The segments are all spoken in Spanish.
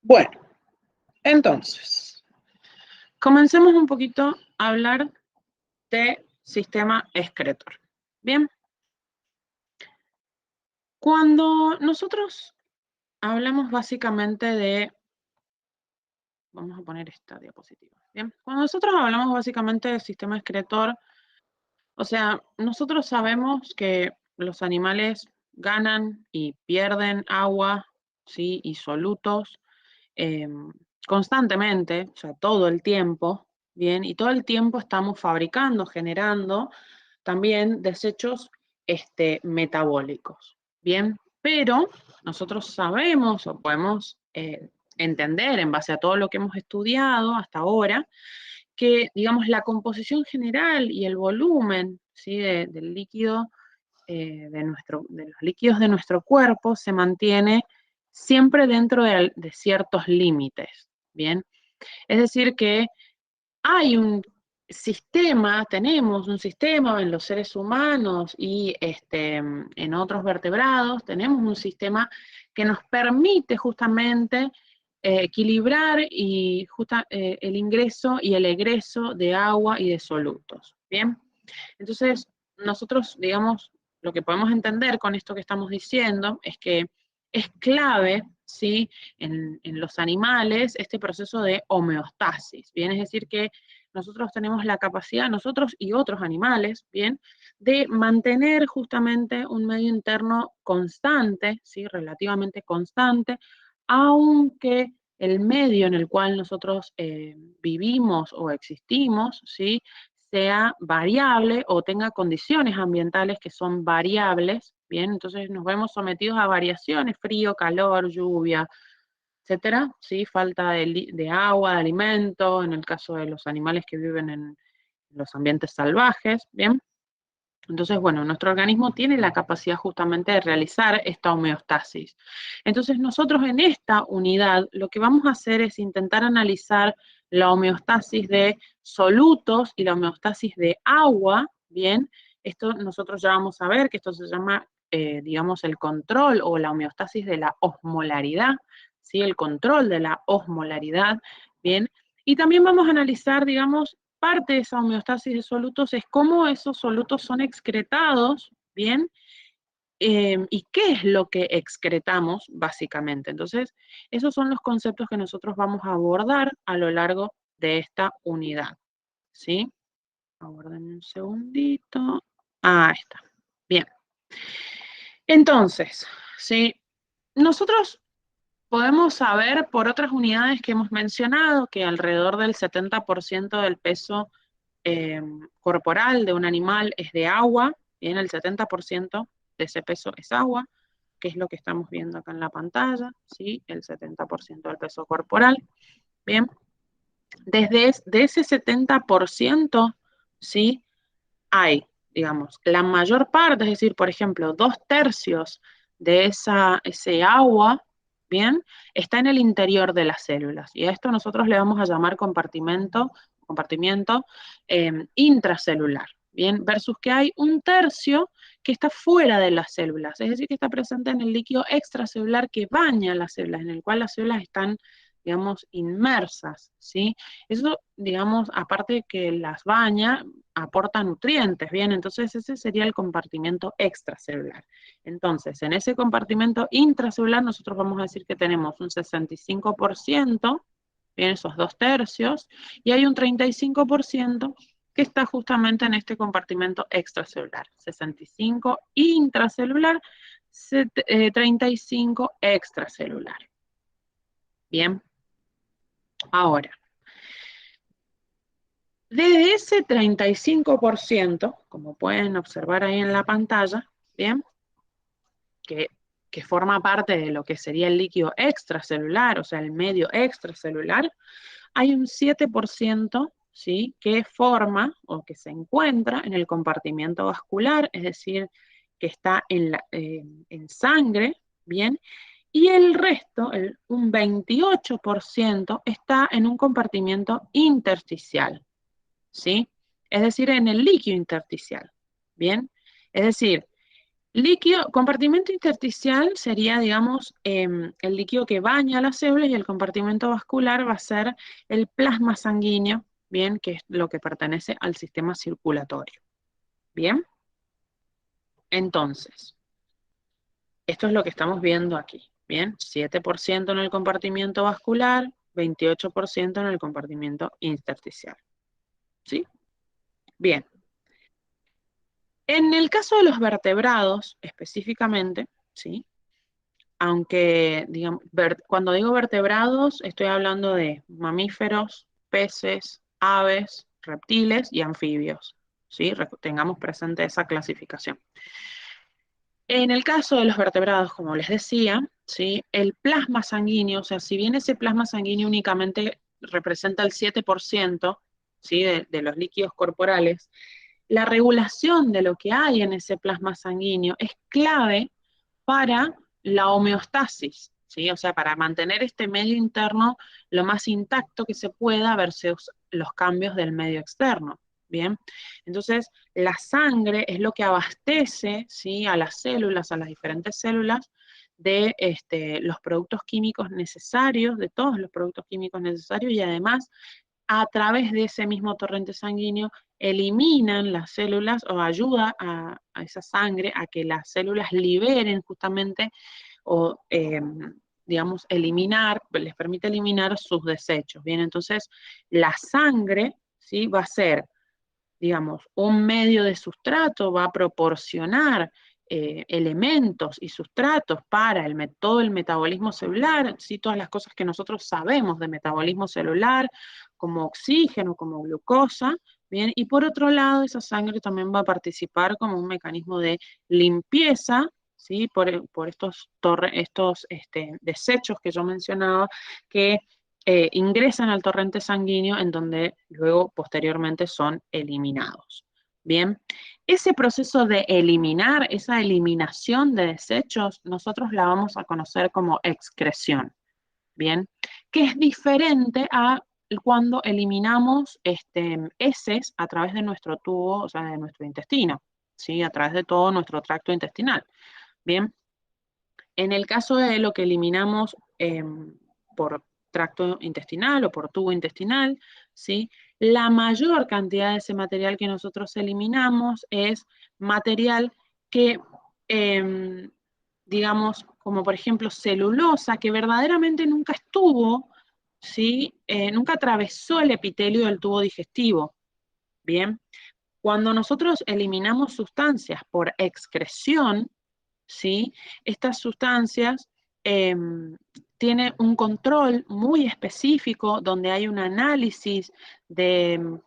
Bueno, entonces, comencemos un poquito a hablar de sistema excretor. Bien. Cuando nosotros hablamos básicamente de... Vamos a poner esta diapositiva. Bien. Cuando nosotros hablamos básicamente del sistema excretor, o sea, nosotros sabemos que los animales ganan y pierden agua, ¿sí? Y solutos constantemente, o sea, todo el tiempo, ¿bien? Y todo el tiempo estamos fabricando, generando también desechos metabólicos, ¿bien? Pero nosotros sabemos o podemos entender en base a todo lo que hemos estudiado hasta ahora, que, digamos, la composición general y el volumen, ¿sí? Del líquido, de los líquidos de nuestro cuerpo se mantiene siempre dentro de ciertos límites, ¿bien? Es decir que hay un sistema, tenemos un sistema en los seres humanos y en otros vertebrados, tenemos un sistema que nos permite justamente equilibrar el ingreso y el egreso de agua y de solutos, ¿bien? Entonces, nosotros, digamos, lo que podemos entender con esto que estamos diciendo es que es clave, ¿sí? En los animales este proceso de homeostasis, ¿bien? Es decir que nosotros tenemos la capacidad, nosotros y otros animales, ¿bien? De mantener justamente un medio interno constante, ¿sí? Relativamente constante, aunque el medio en el cual nosotros vivimos o existimos, ¿sí? Sea variable o tenga condiciones ambientales que son variables, ¿bien? Entonces nos vemos sometidos a variaciones, frío, calor, lluvia, etcétera, ¿sí? Falta de agua, de alimento, en el caso de los animales que viven en los ambientes salvajes, ¿bien? Entonces, bueno, nuestro organismo tiene la capacidad justamente de realizar esta homeostasis. Entonces, nosotros en esta unidad lo que vamos a hacer es intentar analizar la homeostasis de solutos y la homeostasis de agua, ¿bien? Esto nosotros ya vamos a ver que esto se llama, digamos, el control o la homeostasis de la osmolaridad, ¿sí? El control de la osmolaridad, ¿bien? Y también vamos a analizar, digamos, parte de esa homeostasis de solutos es cómo esos solutos son excretados, ¿bien? Y qué es lo que excretamos, básicamente. Entonces, esos son los conceptos que nosotros vamos a abordar a lo largo de esta unidad, ¿sí? Aguarden un segundito. Ahí está. Bien. Entonces, ¿sí? Nosotros podemos saber por otras unidades que hemos mencionado que alrededor del 70% del peso corporal de un animal es de agua, bien, el 70% de ese peso es agua, que es lo que estamos viendo acá en la pantalla, ¿sí? El 70% del peso corporal, bien. De ese 70%, ¿sí? Hay, digamos, la mayor parte, es decir, por ejemplo, 2/3 de ese agua, bien, está en el interior de las células. Y a esto nosotros le vamos a llamar compartimiento intracelular, bien, versus que hay 1/3 que está fuera de las células, es decir, que está presente en el líquido extracelular que baña las células, en el cual las células están, digamos, inmersas, ¿sí? Eso, digamos, aparte de que las baña, aporta nutrientes, ¿bien? Entonces ese sería el compartimento extracelular. Entonces, en ese compartimento intracelular nosotros vamos a decir que tenemos un 65%, bien, esos 2/3, y hay un 35% que está justamente en este compartimento extracelular. 65 intracelular, 35 extracelular. Bien. Ahora, de ese 35%, como pueden observar ahí en la pantalla, ¿bien? Que, que forma parte de lo que sería el líquido extracelular, o sea, el medio extracelular, hay un 7%, ¿sí? Que forma o que se encuentra en el compartimiento vascular, es decir, que está en sangre, ¿bien? Y el resto, un 28%, está en un compartimiento intersticial, ¿sí? Es decir, en el líquido intersticial, ¿bien? Es decir, Líquido, compartimento intersticial sería, digamos, el líquido que baña las células, y el compartimento vascular va a ser el plasma sanguíneo, bien, que es lo que pertenece al sistema circulatorio. Bien, entonces, esto es lo que estamos viendo aquí. Bien, 7% en el compartimiento vascular, 28% en el compartimiento intersticial. ¿Sí? Bien. En el caso de los vertebrados, específicamente, ¿sí? Aunque, digamos, cuando digo vertebrados, estoy hablando de mamíferos, peces, aves, reptiles y anfibios, ¿sí? Tengamos presente esa clasificación. En el caso de los vertebrados, como les decía, ¿sí? El plasma sanguíneo, o sea, si bien ese plasma sanguíneo únicamente representa el 7%, ¿sí? de los líquidos corporales, la regulación de lo que hay en ese plasma sanguíneo es clave para la homeostasis, ¿sí? O sea, para mantener este medio interno lo más intacto que se pueda versus los cambios del medio externo. Bien, entonces la sangre es lo que abastece, ¿sí? A las células, a las diferentes células, de los productos químicos necesarios, de todos los productos químicos necesarios, y además a través de ese mismo torrente sanguíneo eliminan las células, o ayuda a esa sangre a que las células liberen justamente, o digamos, les permite eliminar sus desechos. Bien, entonces la sangre, ¿sí? Va a ser, digamos, un medio de sustrato, va a proporcionar elementos y sustratos para todo el metabolismo celular, ¿sí? Todas las cosas que nosotros sabemos de metabolismo celular, como oxígeno, como glucosa, ¿bien? Y por otro lado, esa sangre también va a participar como un mecanismo de limpieza, ¿sí? Por estos desechos que yo mencionaba, que ingresan al torrente sanguíneo, en donde luego posteriormente son eliminados. Bien, ese proceso de eliminar, esa eliminación de desechos, nosotros la vamos a conocer como excreción. Bien, que es diferente a cuando eliminamos heces a través de nuestro tubo, o sea, de nuestro intestino, ¿sí? A través de todo nuestro tracto intestinal. Bien, en el caso de lo que eliminamos por tracto intestinal o por tubo intestinal, ¿sí? La mayor cantidad de ese material que nosotros eliminamos es material que, digamos, como por ejemplo celulosa, que verdaderamente nunca estuvo, ¿sí? Nunca atravesó el epitelio del tubo digestivo. Bien, cuando nosotros eliminamos sustancias por excreción, ¿sí? Estas sustancias eh, tienen un control muy específico, donde hay un análisis de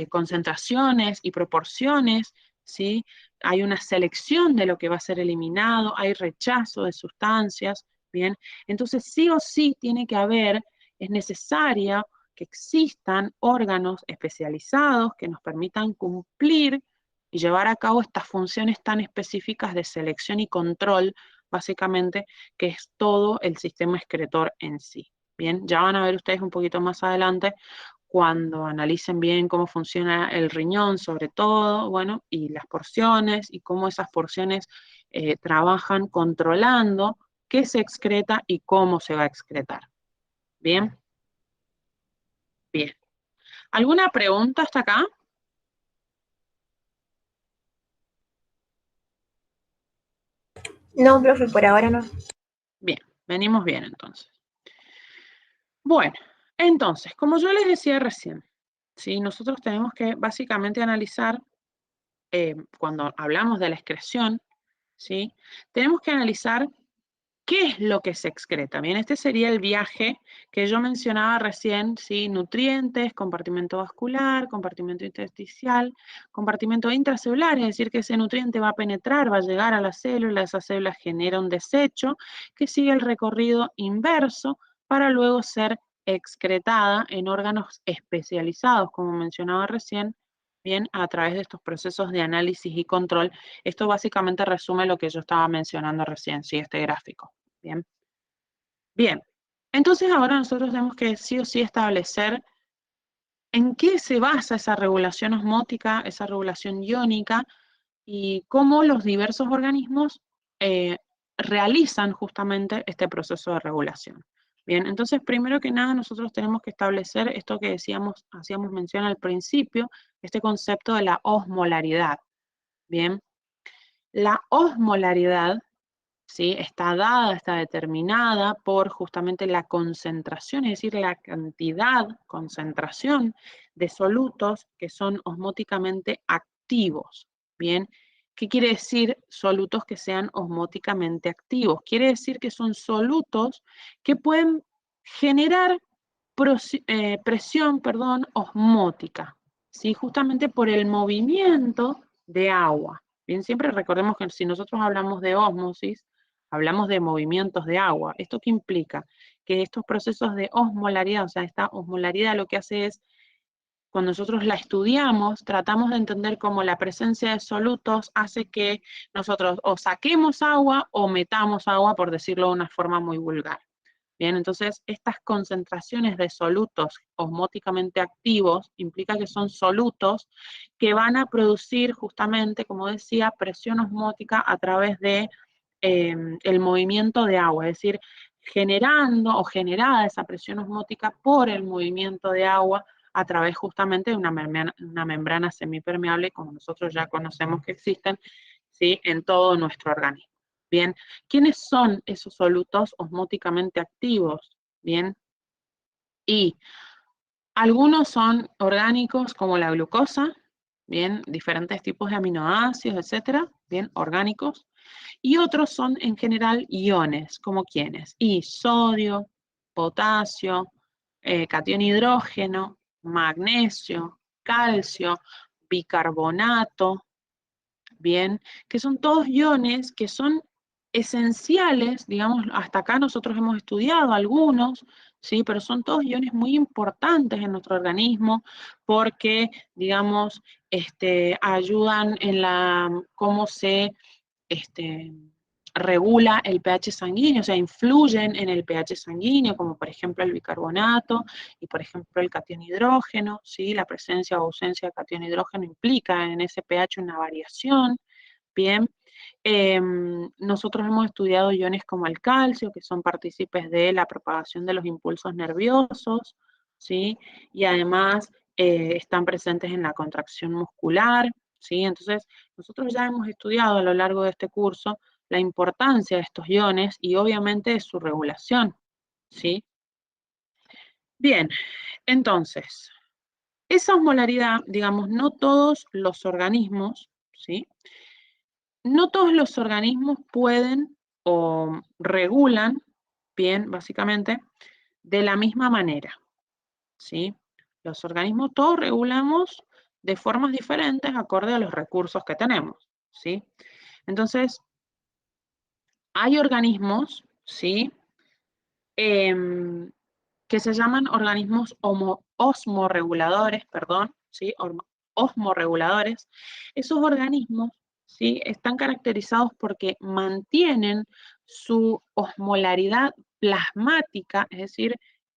concentraciones y proporciones, ¿sí? Hay una selección de lo que va a ser eliminado, hay rechazo de sustancias, ¿bien? Entonces sí o sí tiene que haber, es necesaria que existan órganos especializados que nos permitan cumplir y llevar a cabo estas funciones tan específicas de selección y control, básicamente, que es todo el sistema excretor en sí. Bien, ya van a ver ustedes un poquito más adelante, cuando analicen bien cómo funciona el riñón, sobre todo, bueno, y las porciones, y cómo esas porciones trabajan controlando qué se excreta y cómo se va a excretar. Bien, bien. ¿Alguna pregunta hasta acá? No, profe, por ahora no. Bien, venimos bien entonces. Bueno, entonces, como yo les decía recién, ¿sí? Nosotros tenemos que básicamente analizar, cuando hablamos de la excreción, ¿sí? Tenemos que analizar qué es lo que se excreta. Bien, este sería el viaje que yo mencionaba recién, ¿sí? Nutrientes, compartimento vascular, compartimento intersticial, compartimento intracelular, es decir, que ese nutriente va a penetrar, va a llegar a la célula, esa célula genera un desecho que sigue el recorrido inverso para luego ser excretada en órganos especializados, como mencionaba recién, bien, a través de estos procesos de análisis y control. Esto básicamente resume lo que yo estaba mencionando recién, ¿sí? Este gráfico. Bien. Bien. Entonces ahora nosotros tenemos que sí o sí establecer en qué se basa esa regulación osmótica, esa regulación iónica, y cómo los diversos organismos realizan justamente este proceso de regulación. Bien, entonces primero que nada nosotros tenemos que establecer esto que hacíamos mención al principio, este concepto de la osmolaridad. Bien, la osmolaridad, ¿sí?, está dada, está determinada por justamente la concentración, es decir, la cantidad, concentración de solutos que son osmóticamente activos. Bien, ¿qué quiere decir solutos que sean osmóticamente activos? Quiere decir que son solutos que pueden generar presión, osmótica, ¿sí?, justamente por el movimiento de agua. Bien, siempre recordemos que si nosotros hablamos de ósmosis, hablamos de movimientos de agua. ¿Esto qué implica? Que estos procesos de osmolaridad, o sea, esta osmolaridad lo que hace es, cuando nosotros la estudiamos, tratamos de entender cómo la presencia de solutos hace que nosotros o saquemos agua o metamos agua, por decirlo de una forma muy vulgar. Bien, entonces estas concentraciones de solutos osmóticamente activos implica que son solutos que van a producir justamente, como decía, presión osmótica a través de el movimiento de agua, es decir, generando o generada esa presión osmótica por el movimiento de agua a través justamente de una membrana semipermeable, como nosotros ya conocemos que existen, ¿sí?, en todo nuestro organismo. Bien, ¿quiénes son esos solutos osmóticamente activos? Bien, y algunos son orgánicos como la glucosa, bien, diferentes tipos de aminoácidos, etcétera, bien, orgánicos, y otros son en general iones, como quiénes, y sodio, potasio, catión hidrógeno, magnesio, calcio, bicarbonato, bien, que son todos iones que son esenciales, digamos, hasta acá nosotros hemos estudiado algunos, ¿sí?, pero son todos iones muy importantes en nuestro organismo porque, digamos, ayudan en cómo se regula el pH sanguíneo, o sea, influyen en el pH sanguíneo, como por ejemplo el bicarbonato y por ejemplo el catión hidrógeno, ¿sí? La presencia o ausencia de catión hidrógeno implica en ese pH una variación, ¿bien? Nosotros hemos estudiado iones como el calcio, que son partícipes de la propagación de los impulsos nerviosos, ¿sí? Y además están presentes en la contracción muscular, ¿sí? Entonces, nosotros ya hemos estudiado a lo largo de este curso la importancia de estos iones y obviamente de su regulación, ¿sí? Bien, entonces, esa osmolaridad, digamos, no todos los organismos, ¿sí?, no todos los organismos pueden o regulan, bien, básicamente, de la misma manera, ¿sí? Los organismos todos regulamos de formas diferentes acorde a los recursos que tenemos, ¿sí? Entonces, hay organismos, ¿sí?, Em, que se llaman organismos osmoreguladores, perdón, ¿sí? Osmoreguladores. Esos organismos, ¿sí?, están caracterizados porque mantienen su osmolaridad plasmática, es decir,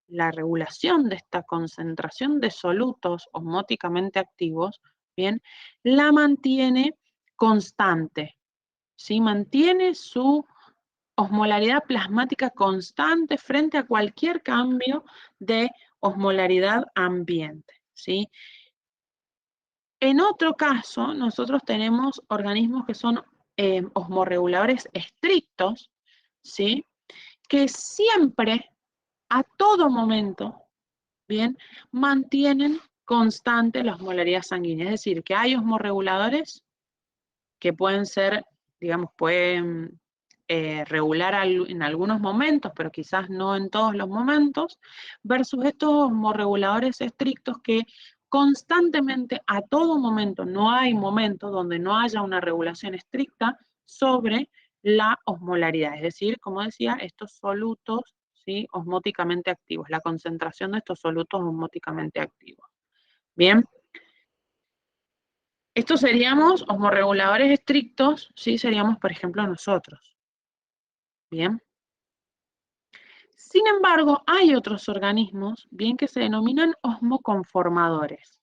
la regulación de esta concentración de solutos osmóticamente activos, ¿bien?, la mantiene constante, ¿sí? Mantiene su osmolaridad plasmática constante frente a cualquier cambio de osmolaridad ambiente, ¿sí? En otro caso, nosotros tenemos organismos que son osmorreguladores estrictos, ¿sí?, que siempre, a todo momento, ¿bien?, mantienen constante la osmolaridad sanguínea. Es decir, que hay osmorreguladores que pueden ser, digamos, pueden regular en algunos momentos, pero quizás no en todos los momentos, versus estos osmorreguladores estrictos que constantemente, a todo momento, no hay momento donde no haya una regulación estricta sobre la osmolaridad, es decir, como decía, estos solutos, ¿sí?, osmóticamente activos, la concentración de estos solutos osmóticamente activos. Bien. Estos seríamos osmorreguladores estrictos, ¿sí? Seríamos, por ejemplo, nosotros. Bien. Sin embargo, hay otros organismos, bien, que se denominan osmoconformadores.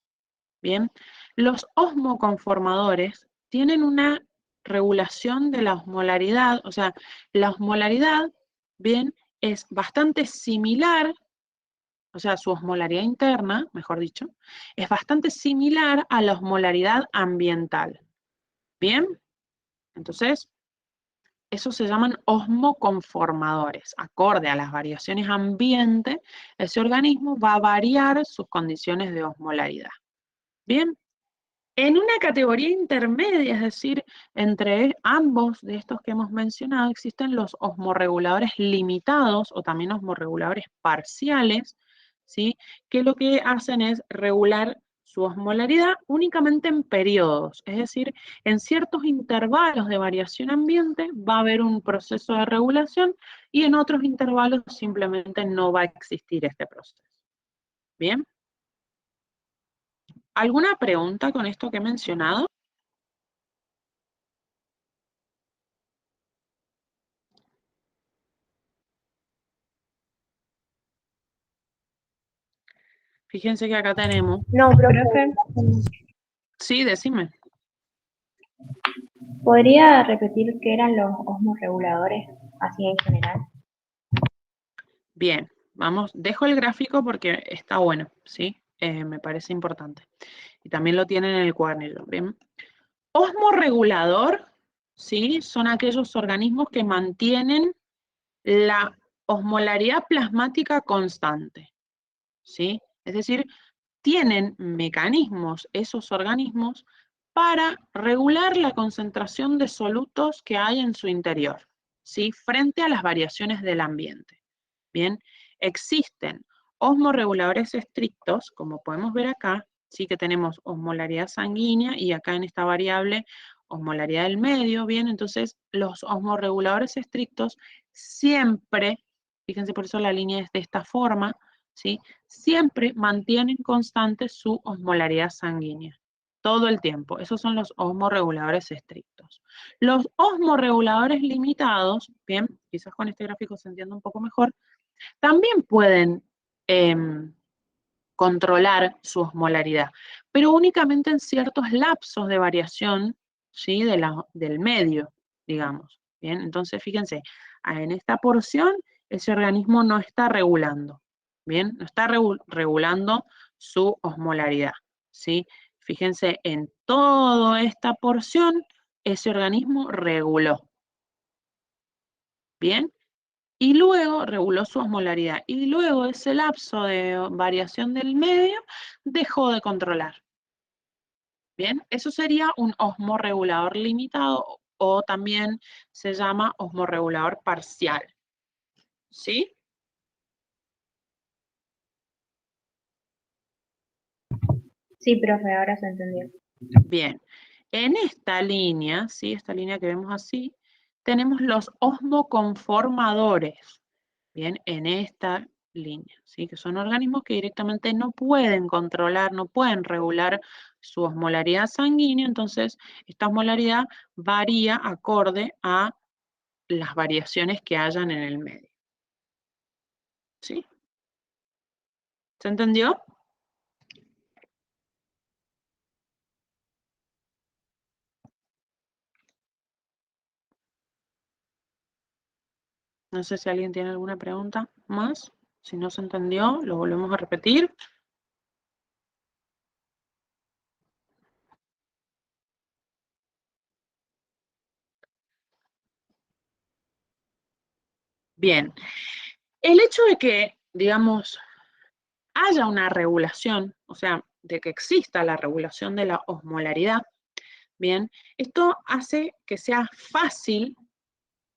Bien. Los osmoconformadores tienen una regulación de la osmolaridad, o sea, la osmolaridad, bien, es bastante similar, o sea, su osmolaridad interna, mejor dicho, es bastante similar a la osmolaridad ambiental. Bien, entonces, esos se llaman osmoconformadores. Acorde a las variaciones ambiente, ese organismo va a variar sus condiciones de osmolaridad. Bien, en una categoría intermedia, es decir, entre ambos de estos que hemos mencionado, existen los osmorreguladores limitados o también osmorreguladores parciales, ¿sí? Que lo que hacen es regular su osmolaridad únicamente en periodos, es decir, en ciertos intervalos de variación ambiente va a haber un proceso de regulación y en otros intervalos simplemente no va a existir este proceso. ¿Bien? ¿Alguna pregunta con esto que he mencionado? Fíjense que acá tenemos. No, profe, Sí, decime. ¿podría repetir qué eran los osmorreguladores así en general? Bien, vamos, dejo el gráfico porque está bueno, ¿sí? Me parece importante. Y también lo tienen en el cuadernillo, ¿bien? Osmorregulador, ¿sí? Son aquellos organismos que mantienen la osmolaridad plasmática constante, ¿sí? Es decir, tienen mecanismos, esos organismos, para regular la concentración de solutos que hay en su interior, ¿sí? Frente a las variaciones del ambiente. Bien, existen osmorreguladores estrictos, como podemos ver acá, sí que tenemos osmolaridad sanguínea y acá en esta variable osmolaridad del medio, bien, entonces los osmorreguladores estrictos siempre, fíjense por eso la línea es de esta forma, ¿sí? Siempre mantienen constante su osmolaridad sanguínea, todo el tiempo. Esos son los osmorreguladores estrictos. Los osmorreguladores limitados, bien, quizás con este gráfico se entienda un poco mejor, también pueden controlar su osmolaridad, pero únicamente en ciertos lapsos de variación, ¿sí? Del medio, digamos. Bien, entonces fíjense, en esta porción ese organismo no está regulando, bien, no está regulando su osmolaridad, ¿sí? Fíjense, en toda esta porción ese organismo reguló, bien, y luego reguló su osmolaridad. Y luego ese lapso de variación del medio dejó de controlar. Bien, eso sería un osmorregulador limitado o también se llama osmorregulador parcial. ¿Sí? Sí, profe, ahora se entendió. Bien. En esta línea, ¿sí? Esta línea que vemos así, tenemos los osmoconformadores. Bien, en esta línea, ¿sí? Que son organismos que directamente no pueden controlar, no pueden regular su osmolaridad sanguínea, entonces esta osmolaridad varía acorde a las variaciones que hayan en el medio. ¿Sí? ¿Se entendió? No sé si alguien tiene alguna pregunta más. Si no se entendió, lo volvemos a repetir. Bien. El hecho de que, digamos, haya una regulación, o sea, de que exista la regulación de la osmolaridad, bien, esto hace que sea fácil,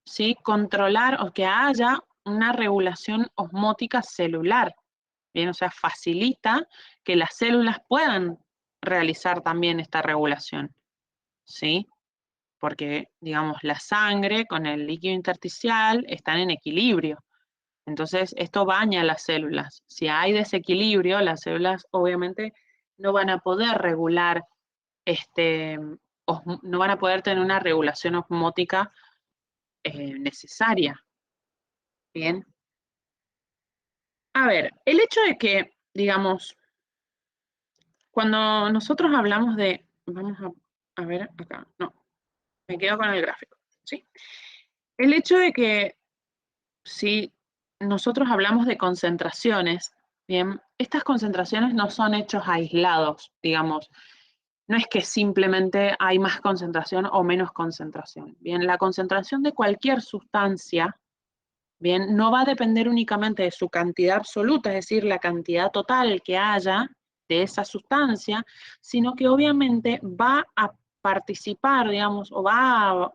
¿sí? Controlar o que haya una regulación osmótica celular, bien, o sea, facilita que las células puedan realizar también esta regulación, ¿sí? Porque, digamos, la sangre con el líquido intersticial están en equilibrio. Entonces, esto baña a las células. Si hay desequilibrio, las células obviamente no van a poder regular, no van a poder tener una regulación osmótica necesaria. Bien. A ver, el hecho de que, digamos, cuando nosotros hablamos de, vamos a ver, acá, no, me quedo con el gráfico, ¿sí? El hecho de que si nosotros hablamos de concentraciones, bien, estas concentraciones no son hechos aislados, digamos. No es que simplemente hay más concentración o menos concentración. Bien, la concentración de cualquier sustancia, bien, no va a depender únicamente de su cantidad absoluta, es decir, la cantidad total que haya de esa sustancia, sino que obviamente va a participar, digamos, o va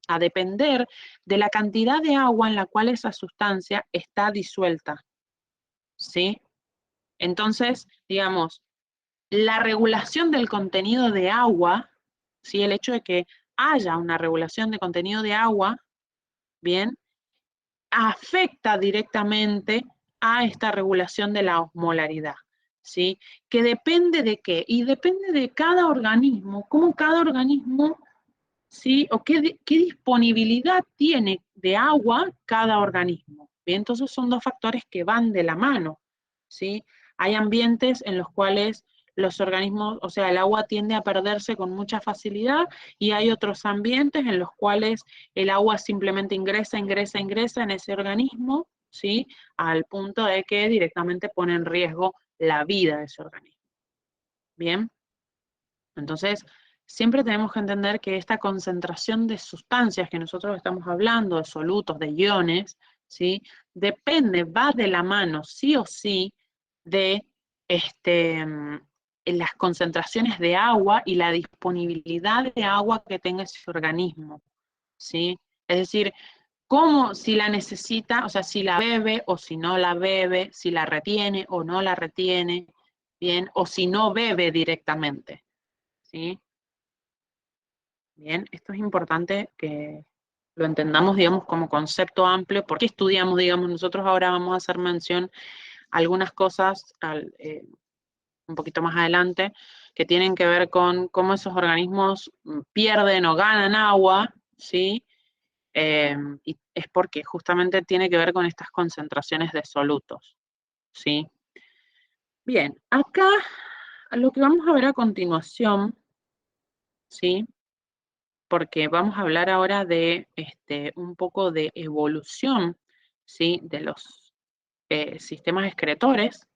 a depender de la cantidad de agua en la cual esa sustancia está disuelta, ¿sí? Entonces, digamos, la regulación del contenido de agua, ¿sí? El hecho de que haya una regulación de contenido de agua, bien, afecta directamente a esta regulación de la osmolaridad, ¿sí? Que depende de qué, y depende de cada organismo, cómo cada organismo, ¿sí? O qué disponibilidad tiene de agua cada organismo. Bien, entonces son dos factores que van de la mano, ¿sí? Hay ambientes en los cuales los organismos, o sea, el agua tiende a perderse con mucha facilidad y hay otros ambientes en los cuales el agua simplemente ingresa en ese organismo, ¿sí? Al punto de que directamente pone en riesgo la vida de ese organismo. Bien, entonces siempre tenemos que entender que esta concentración de sustancias que nosotros estamos hablando, de solutos, de iones, ¿sí? Depende, va de la mano, sí o sí, de las concentraciones de agua y la disponibilidad de agua que tenga ese organismo, ¿sí? Es decir, cómo, si la necesita, o sea, si la bebe o si no la bebe, si la retiene o no la retiene, bien, o si no bebe directamente, ¿sí? Bien, esto es importante que lo entendamos, digamos, como concepto amplio, porque estudiamos, digamos, nosotros ahora vamos a hacer mención a algunas cosas un poquito más adelante, que tienen que ver con cómo esos organismos pierden o ganan agua, ¿sí? Y es porque justamente tiene que ver con estas concentraciones de solutos, ¿sí? Bien, acá lo que vamos a ver a continuación, ¿sí? Porque vamos a hablar ahora de un poco de evolución, ¿sí? De los sistemas excretores.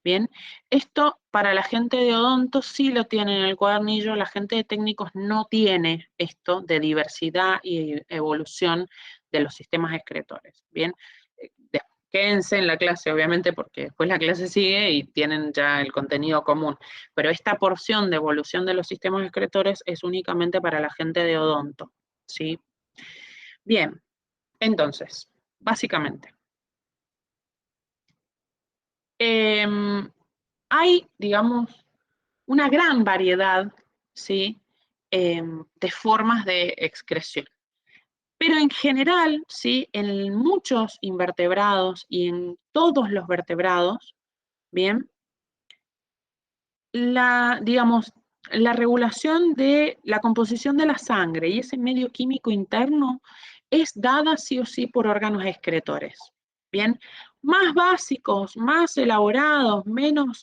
Bien, esto para la gente de odonto sí lo tiene en el cuadernillo, la gente de técnicos no tiene esto de diversidad y evolución de los sistemas excretores. Bien, quédense en la clase, obviamente, porque después la clase sigue y tienen ya el contenido común, pero esta porción de evolución de los sistemas excretores es únicamente para la gente de odonto, ¿sí? Bien, entonces, básicamente, hay, digamos, una gran variedad, ¿sí? De formas de excreción. Pero en general, ¿sí? En muchos invertebrados y en todos los vertebrados, ¿bien? Digamos, la regulación de la composición de la sangre y ese medio químico interno es dada sí o sí por órganos excretores. Bien, más básicos, más elaborados,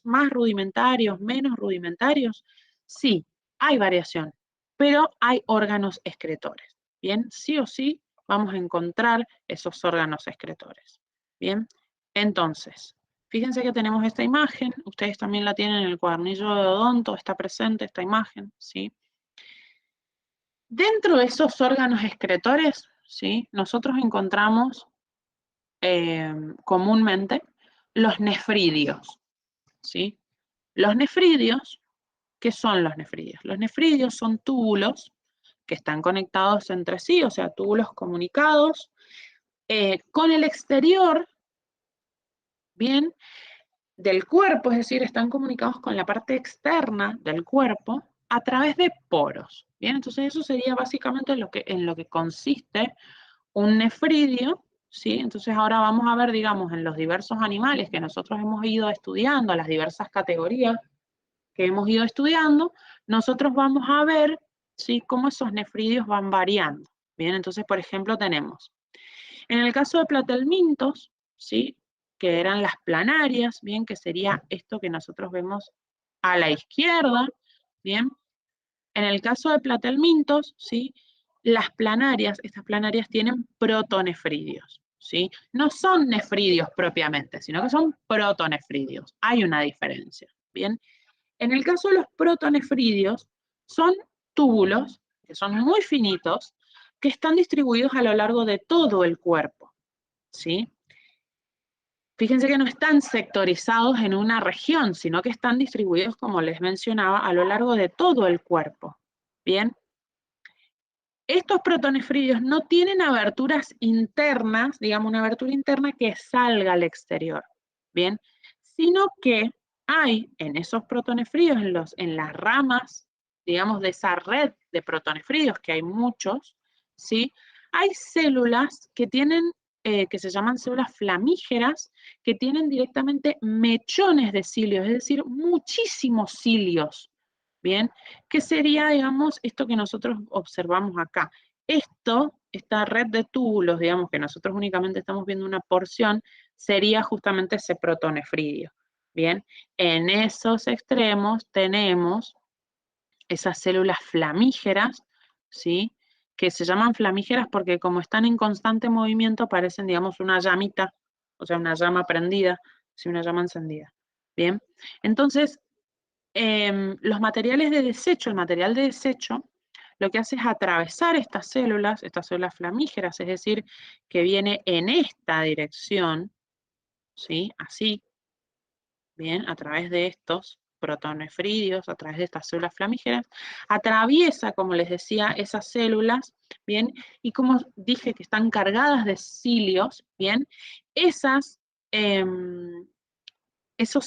más rudimentarios, menos rudimentarios, sí, hay variación, pero hay órganos excretores. Bien, sí o sí vamos a encontrar esos órganos excretores. Bien, entonces, fíjense que tenemos esta imagen, ustedes también la tienen en el cuadernillo de odonto, está presente esta imagen, ¿sí? Dentro de esos órganos excretores, ¿sí? Nosotros encontramos comúnmente los nefridios, ¿sí? Los nefridios, ¿qué son los nefridios? Los nefridios son túbulos que están conectados entre sí, o sea, túbulos comunicados con el exterior, bien, del cuerpo, es decir, están comunicados con la parte externa del cuerpo a través de poros. Bien, entonces eso sería básicamente en lo que consiste un nefridio, ¿sí? Entonces ahora vamos a ver, digamos, en los diversos animales que nosotros hemos ido estudiando, las diversas categorías que hemos ido estudiando, nosotros vamos a ver, ¿sí? Cómo esos nefridios van variando. Bien, entonces, por ejemplo, tenemos, en el caso de platelmintos, ¿sí? Que eran las planarias, bien, que sería esto que nosotros vemos a la izquierda, bien. En el caso de platelmintos, ¿sí? Las planarias, estas planarias tienen protonefridios, ¿sí? No son nefridios propiamente, sino que son protonefridios. Hay una diferencia, ¿bien? En el caso de los protonefridios, son túbulos, que son muy finitos, que están distribuidos a lo largo de todo el cuerpo, ¿sí? Fíjense que no están sectorizados en una región, sino que están distribuidos, como les mencionaba, a lo largo de todo el cuerpo, ¿bien? Estos protonefridios no tienen aberturas internas, digamos una abertura interna que salga al exterior, ¿bien? Sino que hay en esos protonefridios, en las ramas, digamos, de esa red de protonefridios, que hay muchos, ¿sí? Hay células que tienen, que se llaman células flamígeras, que tienen directamente mechones de cilios, es decir, muchísimos cilios, ¿bien? ¿Qué sería, digamos, esto que nosotros observamos acá? Esta red de túbulos, digamos, que nosotros únicamente estamos viendo una porción, sería justamente ese protonefridio, ¿bien? En esos extremos tenemos esas células flamígeras, ¿sí? Que se llaman flamígeras porque como están en constante movimiento parecen, digamos, una llamita, o sea, una llama prendida, ¿sí? Una llama encendida, ¿bien? Entonces, los materiales de desecho, el material de desecho, lo que hace es atravesar estas células flamígeras, es decir, que viene en esta dirección, ¿sí? Así, bien, a través de estos protonefridios, a través de estas células flamígeras, atraviesa, como les decía, esas células, bien, y como dije que están cargadas de cilios, bien, esos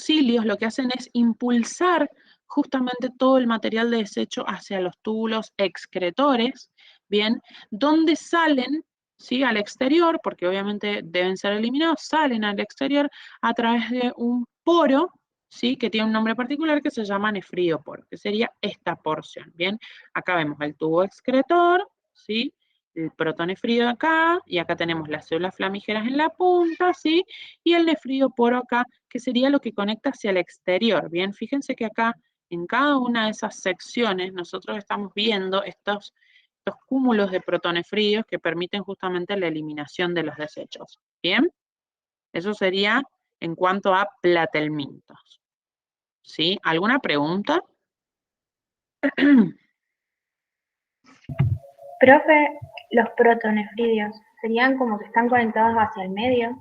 cilios lo que hacen es impulsar justamente todo el material de desecho hacia los túbulos excretores, ¿bien? Donde salen, ¿sí? Al exterior, porque obviamente deben ser eliminados, salen al exterior a través de un poro, ¿sí? Que tiene un nombre particular que se llama nefrioporo, que sería esta porción, ¿bien? Acá vemos el tubo excretor, ¿sí? El protonefrido acá, y acá tenemos las células flamígeras en la punta, ¿sí? Y el nefrioporo acá, que sería lo que conecta hacia el exterior. Bien, fíjense que acá en cada una de esas secciones nosotros estamos viendo estos cúmulos de protonefridios que permiten justamente la eliminación de los desechos. Bien, eso sería en cuanto a platelmintos. ¿Sí? ¿Alguna pregunta? Profe, los protonefridios serían como que están conectados hacia el medio.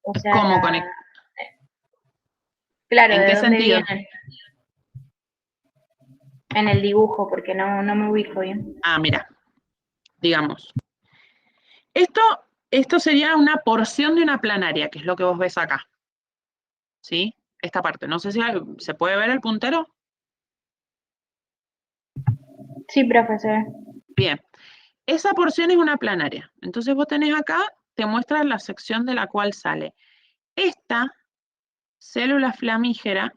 O sea, ¿Cómo conectar? claro, ¿En ¿de qué dónde sentido? vienen? En el dibujo, porque no me ubico bien. Ah, mira, digamos. Esto sería una porción de una planaria, que es lo que vos ves acá. ¿Sí? Esta parte. No sé si se puede ver el puntero. Sí, profesor. Bien. Esa porción es una planaria. Entonces vos tenés acá, te muestra la sección de la cual sale. Esta célula flamígera,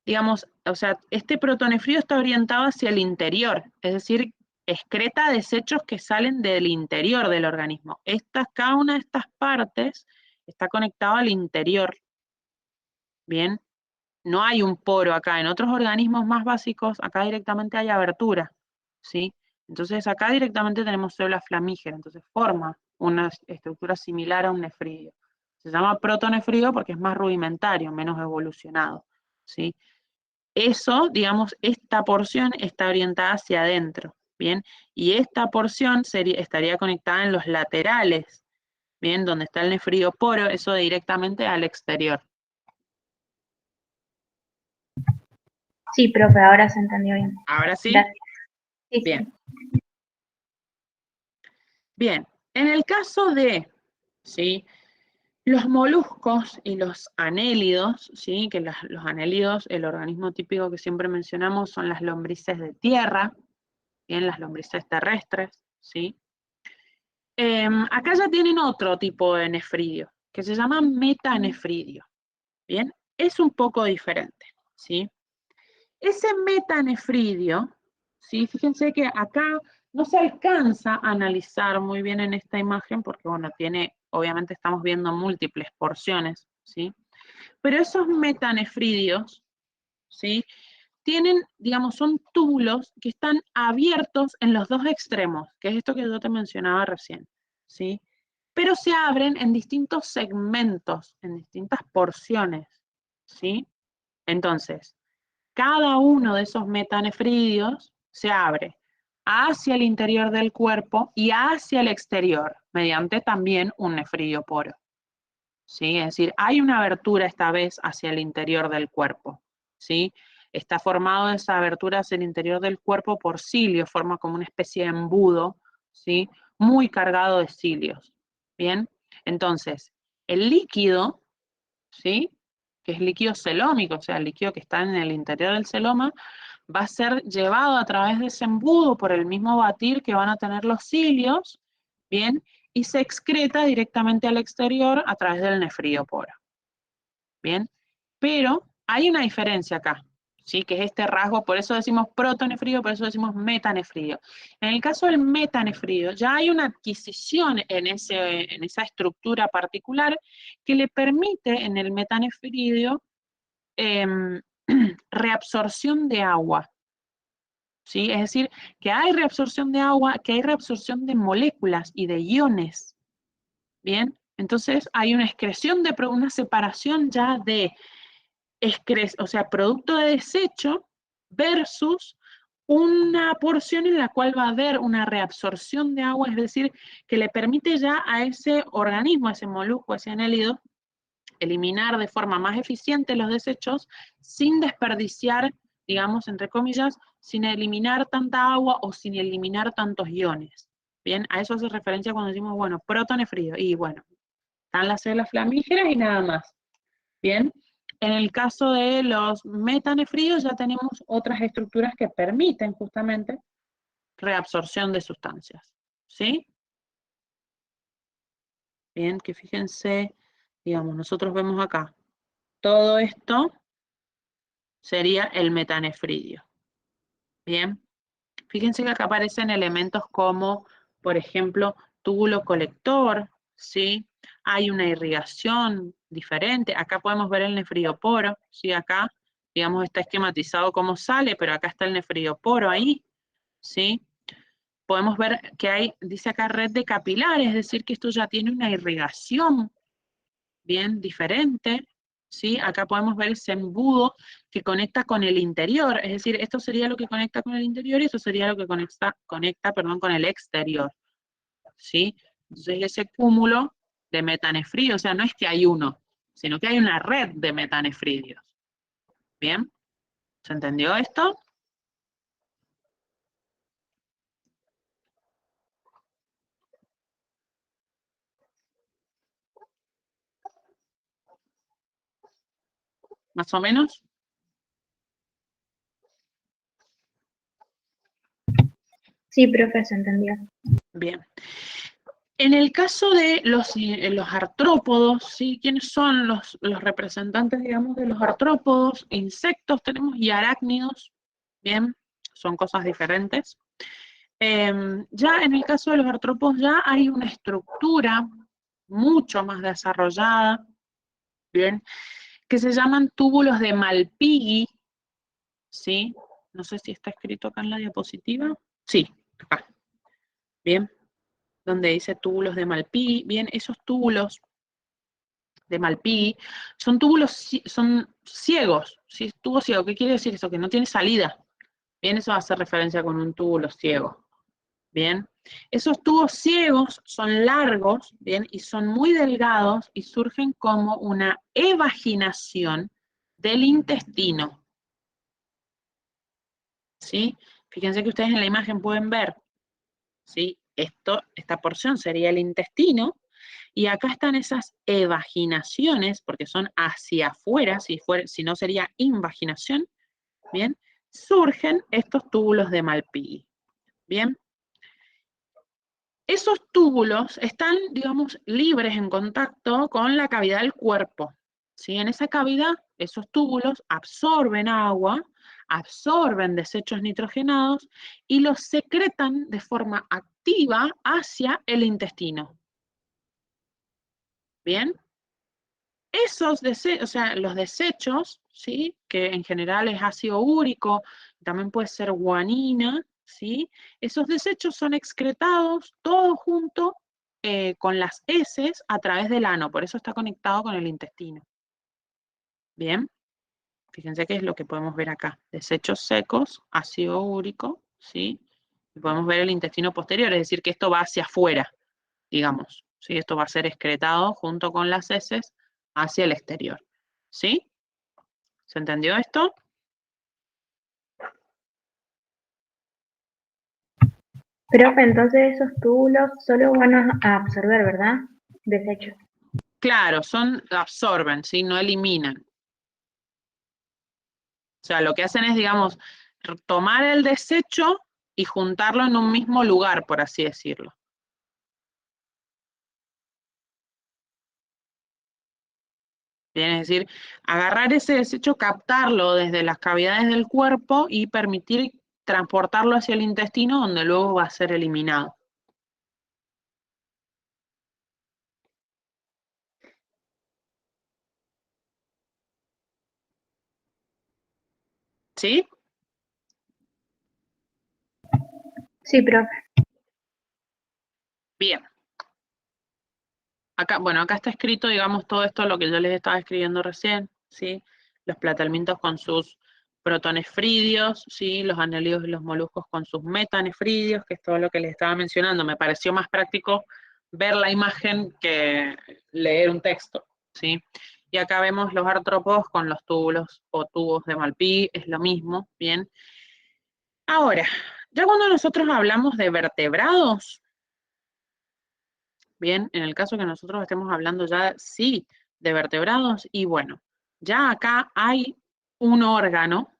digamos, o sea, este protonefridio está orientado hacia el interior, es decir, excreta desechos que salen del interior del organismo. Cada una de estas partes está conectada al interior. Bien, no hay un poro acá. En otros organismos más básicos, acá directamente hay abertura, ¿sí? Entonces acá directamente tenemos células flamígeras, entonces forma una estructura similar a un nefridio. Se llama protonefridio porque es más rudimentario, menos evolucionado, ¿sí? Eso, digamos, esta porción está orientada hacia adentro, ¿bien? Y esta porción estaría conectada en los laterales, ¿bien? Donde está el nefrioporo, eso directamente al exterior. Sí, profe, ahora se entendió bien. ¿Ahora sí? Gracias. Sí, Bien. sí. Bien, en el caso de, ¿sí? Los moluscos y los anélidos, ¿sí? Que los anélidos, el organismo típico que siempre mencionamos son las lombrices de tierra, bien, las lombrices terrestres, ¿sí? Acá ya tienen otro tipo de nefridio, que se llama metanefridio, ¿bien? Es un poco diferente, ¿sí? Ese metanefridio, ¿sí? Fíjense que acá no se alcanza a analizar muy bien en esta imagen porque, bueno, obviamente estamos viendo múltiples porciones, ¿sí? Pero esos metanefridios, ¿sí? tienen, digamos, son túbulos que están abiertos en los dos extremos, que es esto que yo te mencionaba recién, ¿sí? Pero se abren en distintos segmentos, en distintas porciones, ¿sí? Entonces, cada uno de esos metanefridios se abre hacia el interior del cuerpo y hacia el exterior, mediante también un nefridio poro, ¿sí? Es decir, hay una abertura esta vez hacia el interior del cuerpo, ¿sí? Está formado esa abertura hacia el interior del cuerpo por cilios, forma como una especie de embudo, ¿sí? Muy cargado de cilios, ¿bien? Entonces, el líquido, ¿sí? Que es líquido celómico, o sea, el líquido que está en el interior del celoma, va a ser llevado a través de ese embudo por el mismo batir que van a tener los cilios, ¿bien? Y se excreta directamente al exterior a través del nefrioporo, ¿bien? Pero hay una diferencia acá, ¿sí? Que es este rasgo, por eso decimos protonefridio, por eso decimos metanefridio. En el caso del metanefridio, ya hay una adquisición en esa estructura particular que le permite en el metanefridio reabsorción de agua, ¿sí? Es decir, que hay reabsorción de agua, que hay reabsorción de moléculas y de iones, ¿bien? Entonces hay una excreción una separación ya de, o sea, producto de desecho versus una porción en la cual va a haber una reabsorción de agua, es decir, que le permite ya a ese organismo, a ese molusco, a ese anélido, eliminar de forma más eficiente los desechos sin desperdiciar, digamos, entre comillas, sin eliminar tanta agua o sin eliminar tantos iones. Bien, a eso hace referencia cuando decimos, bueno, protonefridio. Y bueno, están las células flamígeras y nada más. Bien, en el caso de los metanefridos ya tenemos otras estructuras que permiten justamente reabsorción de sustancias. ¿Sí? Bien, que fíjense, digamos, nosotros vemos acá, todo esto sería el metanefridio. Bien, fíjense que acá aparecen elementos como, por ejemplo, túbulo colector, ¿sí? Hay una irrigación diferente. Acá podemos ver el nefrioporo, ¿sí? Acá, digamos, está esquematizado cómo sale, pero acá está el nefrioporo ahí, ¿sí? Podemos ver que hay, dice acá, red de capilares, es decir, que esto ya tiene una irrigación bien diferente, ¿sí? Acá podemos ver ese embudo que conecta con el interior, es decir, esto sería lo que conecta con el interior y esto sería lo que conecta con el exterior, ¿sí? Entonces ese cúmulo de metanefridios, o sea, no es que hay uno, sino que hay una red de metanefridios. ¿Bien? ¿Se entendió esto? ¿Más o menos? Sí, profe, se entendió. Bien. En el caso de los artrópodos, ¿sí? ¿Quiénes son los representantes, digamos, de los artrópodos? Insectos tenemos y arácnidos, ¿bien? Son cosas diferentes. Ya en el caso de los artrópodos ya hay una estructura mucho más desarrollada, ¿bien? Que se llaman túbulos de Malpighi, ¿sí? No sé si está escrito acá en la diapositiva. Sí, acá. Bien, donde dice túbulos de Malpighi. Bien, esos túbulos de Malpighi son túbulos, son ciegos, ¿sí? Tubo ciego, ¿qué quiere decir eso? Que no tiene salida. Bien, eso hace referencia con un túbulo ciego. Bien, esos tubos ciegos son largos, bien, y son muy delgados y surgen como una evaginación del intestino. ¿Sí? Fíjense que ustedes en la imagen pueden ver, ¿sí? Esta porción sería el intestino, y acá están esas evaginaciones, porque son hacia afuera, si no sería invaginación, ¿bien? Surgen estos túbulos de Malpighi, ¿bien? Esos túbulos están, digamos, libres en contacto con la cavidad del cuerpo, ¿sí? En esa cavidad, esos túbulos absorben agua, absorben desechos nitrogenados y los secretan de forma activa hacia el intestino. ¿Bien? Esos desechos, o sea, los desechos, ¿sí? Que en general es ácido úrico, también puede ser guanina, ¿sí? Esos desechos son excretados todo junto con las heces a través del ano, por eso está conectado con el intestino. Bien, fíjense qué es lo que podemos ver acá. Desechos secos, ácido úrico, ¿sí? Y podemos ver el intestino posterior, es decir, que esto va hacia afuera, digamos, ¿sí? Esto va a ser excretado junto con las heces hacia el exterior, ¿sí? ¿Se entendió esto? Profe, entonces esos túbulos solo van a absorber, ¿verdad? Desechos. Claro, absorben, ¿sí? No eliminan. O sea, lo que hacen es, digamos, tomar el desecho y juntarlo en un mismo lugar, por así decirlo. Bien, es decir, agarrar ese desecho, captarlo desde las cavidades del cuerpo y permitir transportarlo hacia el intestino, donde luego va a ser eliminado. ¿Sí? Sí, profe. Bien. Acá, bueno, acá está escrito, digamos, todo esto, lo que yo les estaba escribiendo recién, ¿sí? Los platalmintos con sus protonefridios, ¿sí? Los anélidos y los moluscos con sus metanefridios, que es todo lo que les estaba mencionando. Me pareció más práctico ver la imagen que leer un texto, ¿sí? Y acá vemos los artrópodos con los túbulos o tubos de Malpighi, es lo mismo, ¿bien? Ahora, ya cuando nosotros hablamos de vertebrados, bien, en el caso que nosotros estemos hablando ya, sí, de vertebrados, y bueno, ya acá hay un órgano,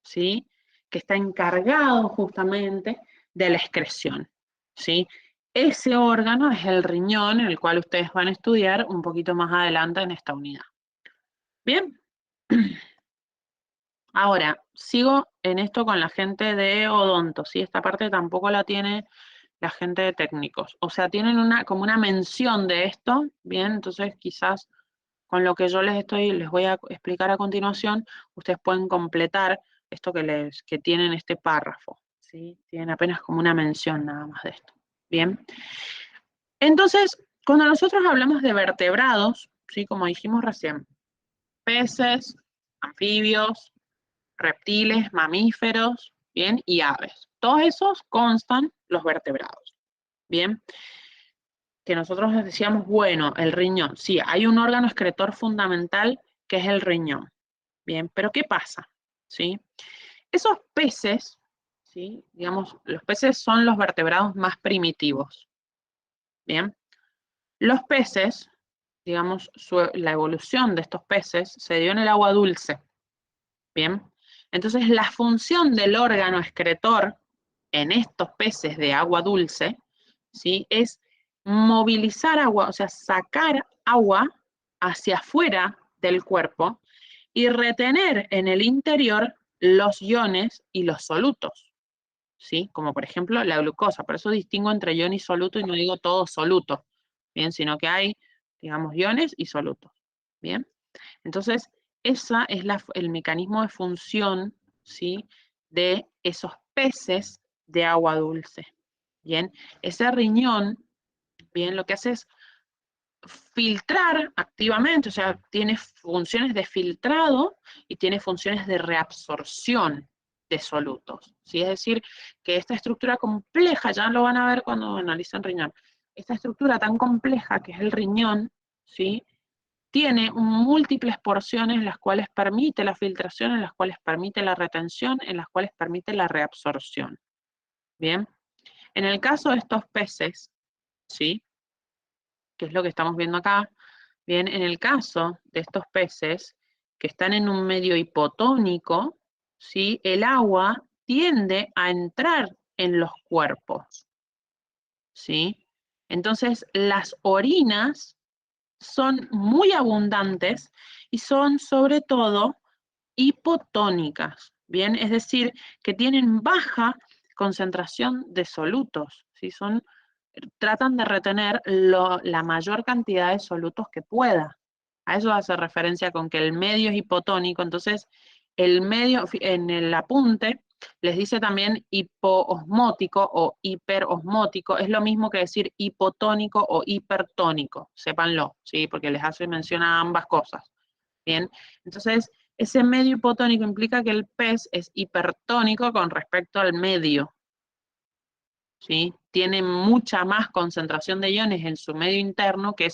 ¿sí? Que está encargado justamente de la excreción, ¿sí? Ese órgano es el riñón, el cual ustedes van a estudiar un poquito más adelante en esta unidad. Bien. Ahora, sigo en esto con la gente de odonto, ¿sí? Esta parte tampoco la tiene la gente de técnicos. O sea, tienen como una mención de esto, ¿bien? Entonces, quizás con lo que yo les voy a explicar a continuación, ustedes pueden completar esto que tienen este párrafo, ¿sí? Tienen apenas como una mención nada más de esto, ¿bien? Entonces, cuando nosotros hablamos de vertebrados, ¿sí? Como dijimos recién, peces, anfibios, reptiles, mamíferos, ¿bien? Y aves. Todos esos constan los vertebrados, ¿bien? Que nosotros decíamos, bueno, el riñón. Sí, hay un órgano excretor fundamental que es el riñón, ¿bien? Pero ¿qué pasa? ¿Sí? Esos peces, ¿sí? Digamos, los peces son los vertebrados más primitivos, ¿bien? Los peces, digamos, la evolución de estos peces se dio en el agua dulce, ¿bien? Entonces, la función del órgano excretor en estos peces de agua dulce, ¿sí? Es movilizar agua, o sea, sacar agua hacia afuera del cuerpo y retener en el interior los iones y los solutos, ¿sí? Como por ejemplo la glucosa. Por eso distingo entre ion y soluto y no digo todo soluto, ¿bien? Sino que hay, digamos, iones y solutos, ¿bien? Entonces, ese es el mecanismo de función, ¿sí? De esos peces de agua dulce, ¿bien? Ese riñón, ¿bien? Lo que hace es filtrar activamente, o sea, tiene funciones de filtrado y tiene funciones de reabsorción de solutos, ¿sí? Es decir, que esta estructura compleja, ya lo van a ver cuando analicen riñón, esta estructura tan compleja que es el riñón, ¿sí? Tiene múltiples porciones en las cuales permite la filtración, en las cuales permite la retención, en las cuales permite la reabsorción. Bien, en el caso de estos peces, ¿sí? Que es lo que estamos viendo acá, bien, en el caso de estos peces que están en un medio hipotónico, ¿sí? El agua tiende a entrar en los cuerpos, ¿sí? Entonces, las orinas son muy abundantes y son sobre todo hipotónicas, ¿bien? Es decir, que tienen baja concentración de solutos, ¿sí? Tratan de retener la mayor cantidad de solutos que pueda, A eso hace referencia con que el medio es hipotónico. Entonces, el medio, en el apunte, les dice también hipoosmótico o hiperosmótico. Es lo mismo que decir hipotónico o hipertónico. Sépanlo, ¿sí? Porque les hace mención a ambas cosas. Bien, entonces, ese medio hipotónico implica que el pez es hipertónico con respecto al medio. ¿Sí? Tiene mucha más concentración de iones en su medio interno que,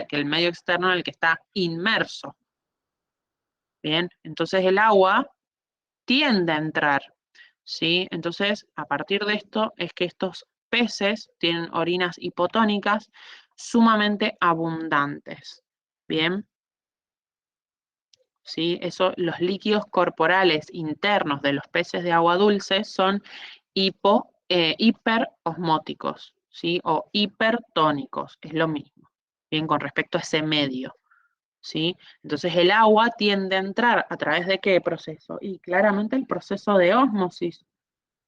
que el medio externo en el que está inmerso. Bien, entonces el agua tiende a entrar, ¿sí? Entonces, a partir de esto es que estos peces tienen orinas hipotónicas sumamente abundantes. Bien, ¿sí? Eso, los líquidos corporales internos de los peces de agua dulce son hiperosmóticos, ¿sí? O hipertónicos, es lo mismo, bien, con respecto a ese medio, ¿sí? Entonces el agua tiende a entrar a través de ¿qué proceso? Y claramente el proceso de ósmosis,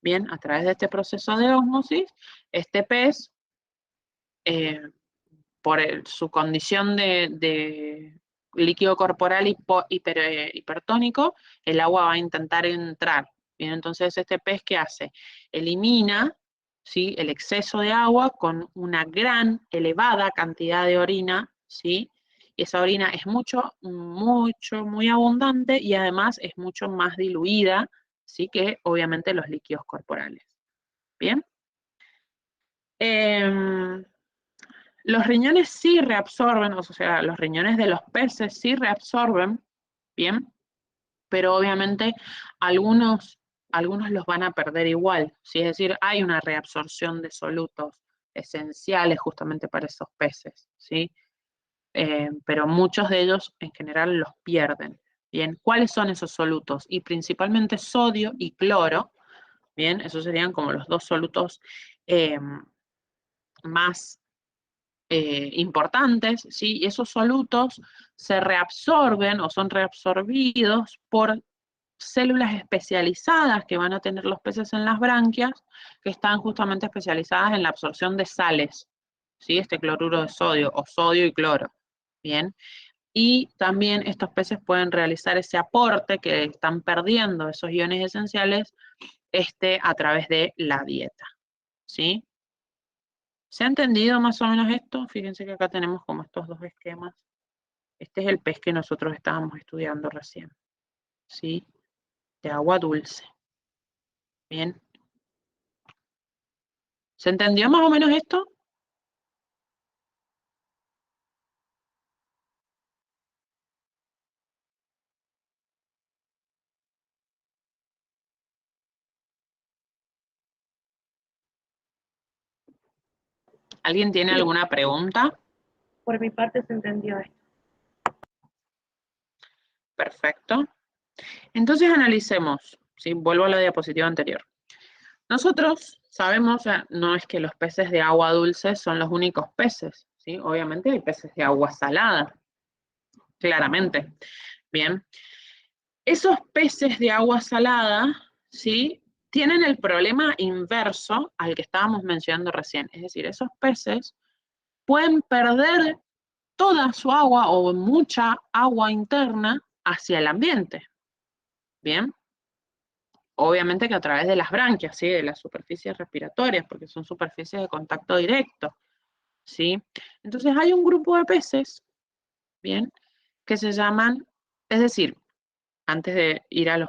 bien, a través de este proceso de ósmosis, este pez, por su condición de líquido corporal hipertónico, el agua va a intentar entrar. Bien, entonces este pez, ¿qué hace? Elimina, ¿sí?, el exceso de agua con una gran, elevada cantidad de orina, ¿sí? Y esa orina es muy abundante y además es mucho más diluida, ¿sí?, que obviamente los líquidos corporales. Bien. Los riñones sí reabsorben, o sea, los riñones de los peces sí reabsorben, bien, pero obviamente algunos los van a perder igual, ¿sí? Es decir, hay una reabsorción de solutos esenciales justamente para esos peces, ¿sí? Pero muchos de ellos en general los pierden, ¿bien? ¿Cuáles son esos solutos? Y principalmente sodio y cloro, ¿bien? Esos serían como los dos solutos más importantes, ¿sí? Y esos solutos se reabsorben o son reabsorbidos por células especializadas que van a tener los peces en las branquias, que están justamente especializadas en la absorción de sales, ¿sí? Este cloruro de sodio o sodio y cloro, ¿bien? Y también estos peces pueden realizar ese aporte que están perdiendo esos iones esenciales a través de la dieta, ¿sí? ¿Se ha entendido más o menos esto? Fíjense que acá tenemos como estos dos esquemas. Este es el pez que nosotros estábamos estudiando recién, ¿sí? De agua dulce. Bien. ¿Se entendió más o menos esto? ¿Alguien tiene alguna pregunta? Por mi parte se entendió esto. Perfecto. Entonces analicemos, ¿sí? Vuelvo a la diapositiva anterior. Nosotros sabemos, o sea, no es que los peces de agua dulce son los únicos peces, ¿sí? Obviamente hay peces de agua salada, claramente. Bien. Esos peces de agua salada, ¿sí?, tienen el problema inverso al que estábamos mencionando recién. Es decir, esos peces pueden perder toda su agua o mucha agua interna hacia el ambiente. Bien. Obviamente que a través de las branquias, ¿sí?, de las superficies respiratorias, porque son superficies de contacto directo, ¿sí? Entonces hay un grupo de peces, bien, que se llaman, es decir, antes de ir a los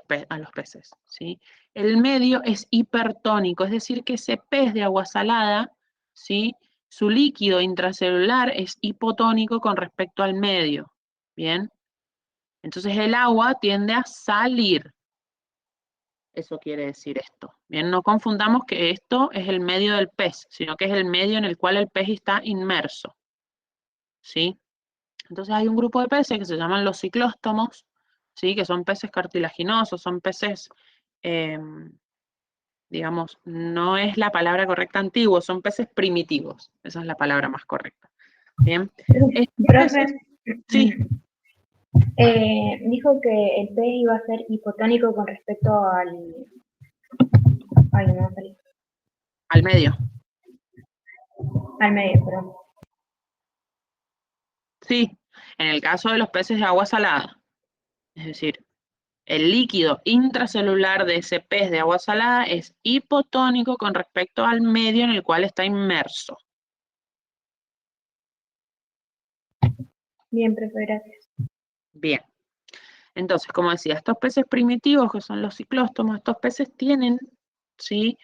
peces, ¿sí? El medio es hipertónico, es decir, que ese pez de agua salada, ¿sí?, su líquido intracelular es hipotónico con respecto al medio, ¿bien? Entonces el agua tiende a salir. Eso quiere decir esto. Bien, no confundamos que esto es el medio del pez, sino que es el medio en el cual el pez está inmerso, ¿sí? Entonces hay un grupo de peces que se llaman los ciclóstomos, ¿sí?, que son peces cartilaginosos, son peces, digamos, no es la palabra correcta antiguos, son peces primitivos, esa es la palabra más correcta. Bien. Profe, Sí. dijo que el pez iba a ser hipotónico con respecto al... Ay, no, Al medio. Al medio, perdón. Sí, En el caso de los peces de agua salada, es decir, el líquido intracelular de ese pez de agua salada es hipotónico con respecto al medio en el cual está inmerso. Bien, profe, gracias. Bien. Entonces, como decía, estos peces primitivos, que son los ciclóstomos, estos peces tienen, ¿sí?,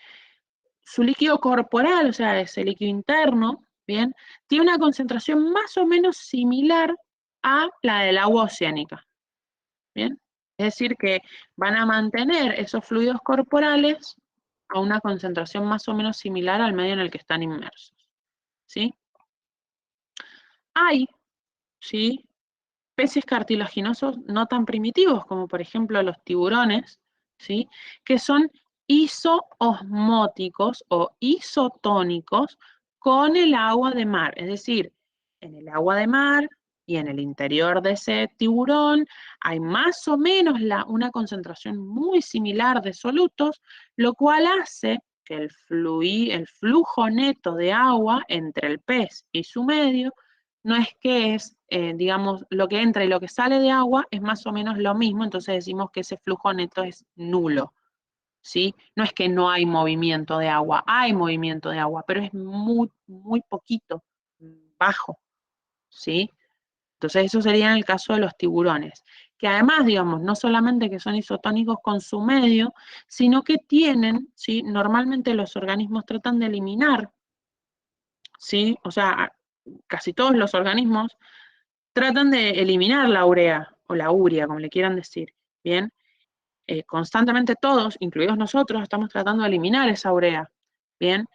su líquido corporal, o sea, ese líquido interno, ¿bien?, tiene una concentración más o menos similar a la del agua oceánica, ¿bien? Es decir, que van a mantener esos fluidos corporales a una concentración más o menos similar al medio en el que están inmersos, ¿sí? Hay, ¿sí?, peces cartilaginosos no tan primitivos, como por ejemplo los tiburones, ¿sí?, que son isoosmóticos o isotónicos con el agua de mar. Es decir, en el agua de mar y en el interior de ese tiburón hay más o menos una concentración muy similar de solutos, lo cual hace que el flujo neto de agua entre el pez y su medio no es que es, digamos, lo que entra y lo que sale de agua es más o menos lo mismo, entonces decimos que ese flujo neto es nulo, ¿sí? No es que no hay movimiento de agua, hay movimiento de agua, pero es muy, muy poquito, bajo, ¿sí? Entonces eso sería en el caso de los tiburones, que además, digamos, no solamente que son isotónicos con su medio, sino que tienen, ¿sí?, normalmente los organismos tratan de eliminar, ¿sí?, o sea, casi todos los organismos tratan de eliminar la urea, o la urea, como le quieran decir, ¿bien? Constantemente todos, incluidos nosotros, estamos tratando de eliminar esa urea, ¿bien?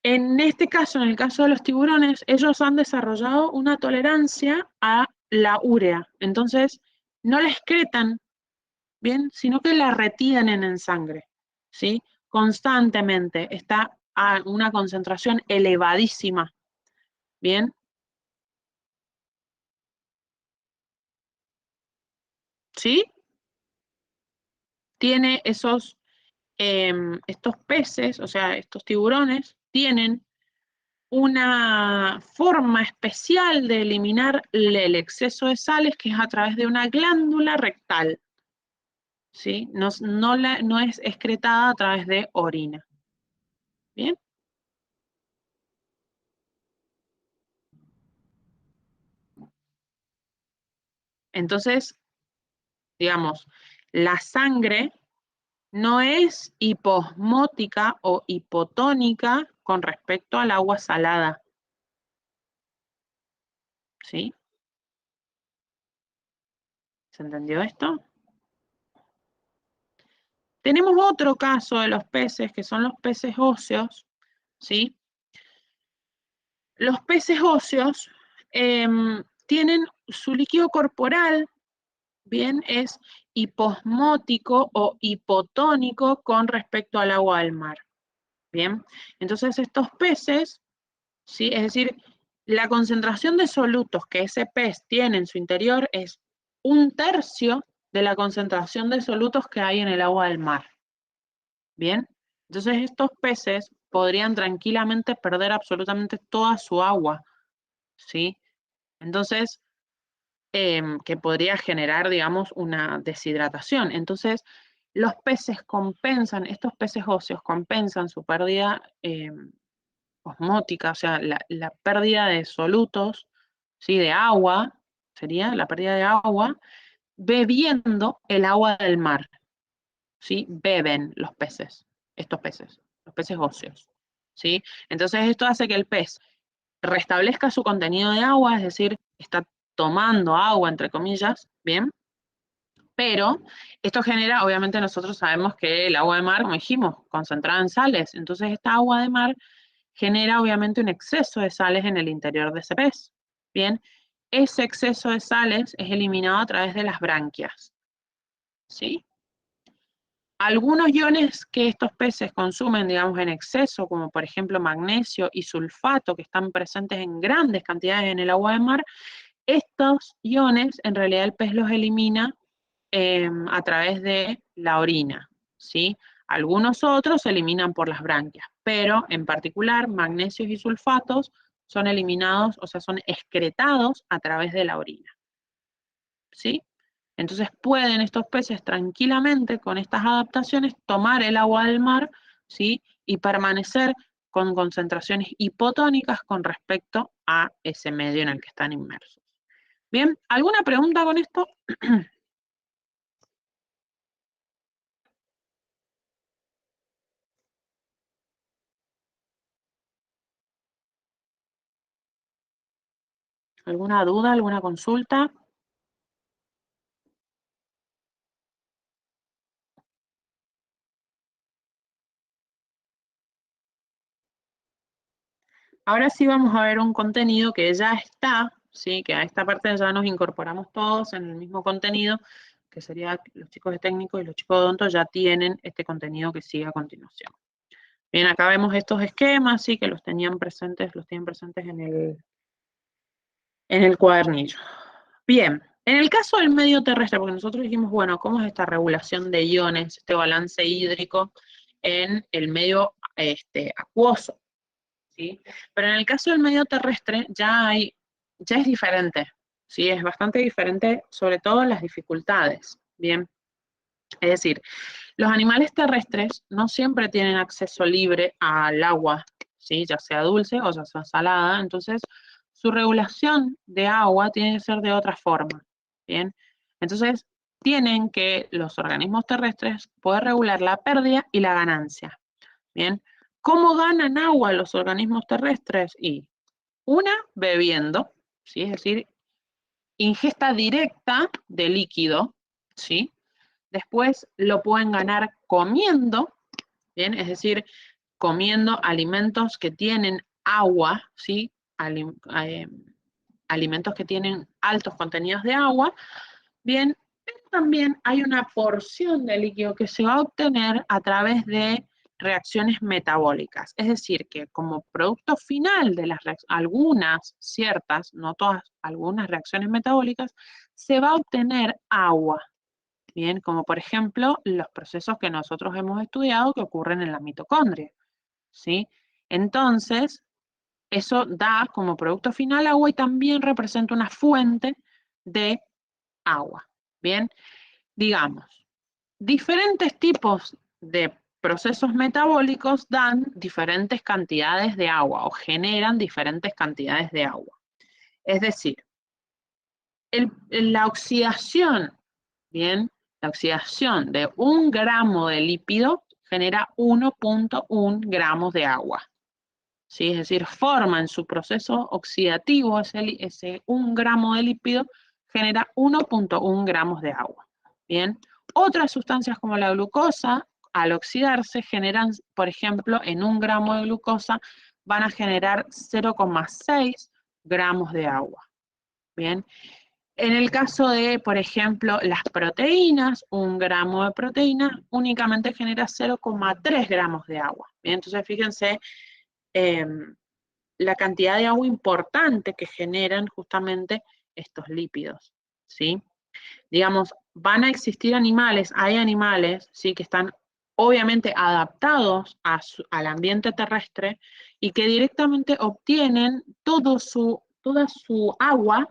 En este caso, en el caso de los tiburones, ellos han desarrollado una tolerancia a la urea, entonces no la excretan, ¿bien?, sino que la retienen en sangre, ¿sí? Constantemente, está a una concentración elevadísima, ¿bien? ¿Sí? Tiene estos peces, o sea, estos tiburones, tienen una forma especial de eliminar el exceso de sales, que es a través de una glándula rectal, ¿sí? No es excretada a través de orina. ¿Bien? Entonces, digamos, la sangre no es hiposmótica o hipotónica con respecto al agua salada, ¿sí? ¿Se entendió esto? Tenemos otro caso de los peces, que son los peces óseos, ¿sí? Los peces óseos tienen su líquido corporal, bien, es hiposmótico o hipotónico con respecto al agua del mar, bien. Entonces estos peces, ¿sí?, es decir, la concentración de solutos que ese pez tiene en su interior es 1/3 de la concentración de solutos que hay en el agua del mar, bien. Entonces estos peces podrían tranquilamente perder absolutamente toda su agua, ¿sí? Entonces, que podría generar, digamos, una deshidratación. Entonces, los peces compensan, estos peces óseos compensan su pérdida osmótica, o sea, la pérdida de solutos, ¿sí?, de agua, sería la pérdida de agua, bebiendo el agua del mar, ¿sí? Beben estos peces, los peces óseos, ¿sí? Entonces esto hace que el pez restablezca su contenido de agua, es decir, está tomando agua, entre comillas, ¿bien? Pero esto genera, obviamente nosotros sabemos que el agua de mar, como dijimos, concentrada en sales, entonces esta agua de mar genera obviamente un exceso de sales en el interior de ese pez, ¿bien? Ese exceso de sales es eliminado a través de las branquias, ¿sí? Algunos iones que estos peces consumen, digamos, en exceso, como por ejemplo magnesio y sulfato, que están presentes en grandes cantidades en el agua de mar, estos iones en realidad el pez los elimina a través de la orina, ¿sí? Algunos otros se eliminan por las branquias, pero en particular magnesios y sulfatos son eliminados, o sea, son excretados a través de la orina. ¿Sí? Entonces pueden estos peces tranquilamente con estas adaptaciones tomar el agua del mar, ¿sí? Y permanecer con concentraciones hipotónicas con respecto a ese medio en el que están inmersos. Bien, ¿alguna pregunta con esto? ¿Alguna duda, alguna consulta? Ahora sí vamos a ver un contenido que ya está, ¿sí? Que a esta parte ya nos incorporamos todos en el mismo contenido, que sería los chicos de técnico y los chicos de odonto ya tienen este contenido que sigue a continuación. Bien, acá vemos estos esquemas, sí, que los tienen presentes en el cuadernillo. Bien, en el caso del medio terrestre, porque nosotros dijimos, bueno, ¿cómo es esta regulación de iones, este balance hídrico en el medio acuoso? ¿Sí? Pero en el caso del medio terrestre ya es diferente, ¿sí? Es bastante diferente, sobre todo en las dificultades, ¿bien? Es decir, los animales terrestres no siempre tienen acceso libre al agua, ¿sí? Ya sea dulce o ya sea salada, entonces su regulación de agua tiene que ser de otra forma, ¿bien? Entonces, tienen que los organismos terrestres poder regular la pérdida y la ganancia, ¿bien? ¿Cómo ganan agua los organismos terrestres? Y una, bebiendo, ¿sí? Es decir, ingesta directa de líquido, ¿sí? Después lo pueden ganar comiendo, ¿bien? Es decir, comiendo alimentos que tienen agua, ¿sí? Alimentos que tienen altos contenidos de agua, ¿bien? Pero también hay una porción de líquido que se va a obtener a través de reacciones metabólicas. Es decir, que como producto final de algunas, ciertas, no todas, algunas reacciones metabólicas, se va a obtener agua. Bien, como por ejemplo los procesos que nosotros hemos estudiado que ocurren en la mitocondria, ¿sí? Entonces, eso da como producto final agua y también representa una fuente de agua, ¿bien? Digamos, diferentes tipos de procesos metabólicos dan diferentes cantidades de agua o generan diferentes cantidades de agua. Es decir, la oxidación, ¿bien? La oxidación de 1 gramo de lípido genera 1.1 gramos de agua. ¿Sí? Es decir, forma en su proceso oxidativo ese 1 gramo de lípido genera 1.1 gramos de agua. Bien, otras sustancias como la glucosa, al oxidarse, generan, por ejemplo, en 1 gramo de glucosa van a generar 0,6 gramos de agua. Bien, en el caso de, por ejemplo, las proteínas, 1 gramo de proteína únicamente genera 0,3 gramos de agua. Bien, entonces fíjense la cantidad de agua importante que generan justamente estos lípidos, ¿sí? Digamos, van a existir animales, hay animales, ¿sí? Que están obviamente adaptados al ambiente terrestre y que directamente obtienen toda su agua,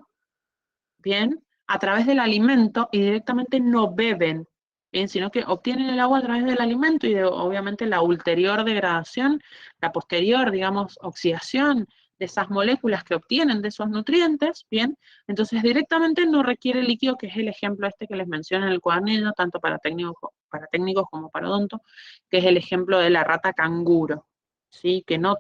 ¿bien? A través del alimento y directamente no beben, ¿bien? Sino que obtienen el agua a través del alimento y de, obviamente la ulterior degradación, la posterior, digamos, oxidación de esas moléculas que obtienen de esos nutrientes, ¿bien? Entonces directamente no requiere líquido, que es el ejemplo este que les menciono en el cuadernillo, tanto para técnicos como para odonto, que es el ejemplo de la rata canguro, ¿sí? Que no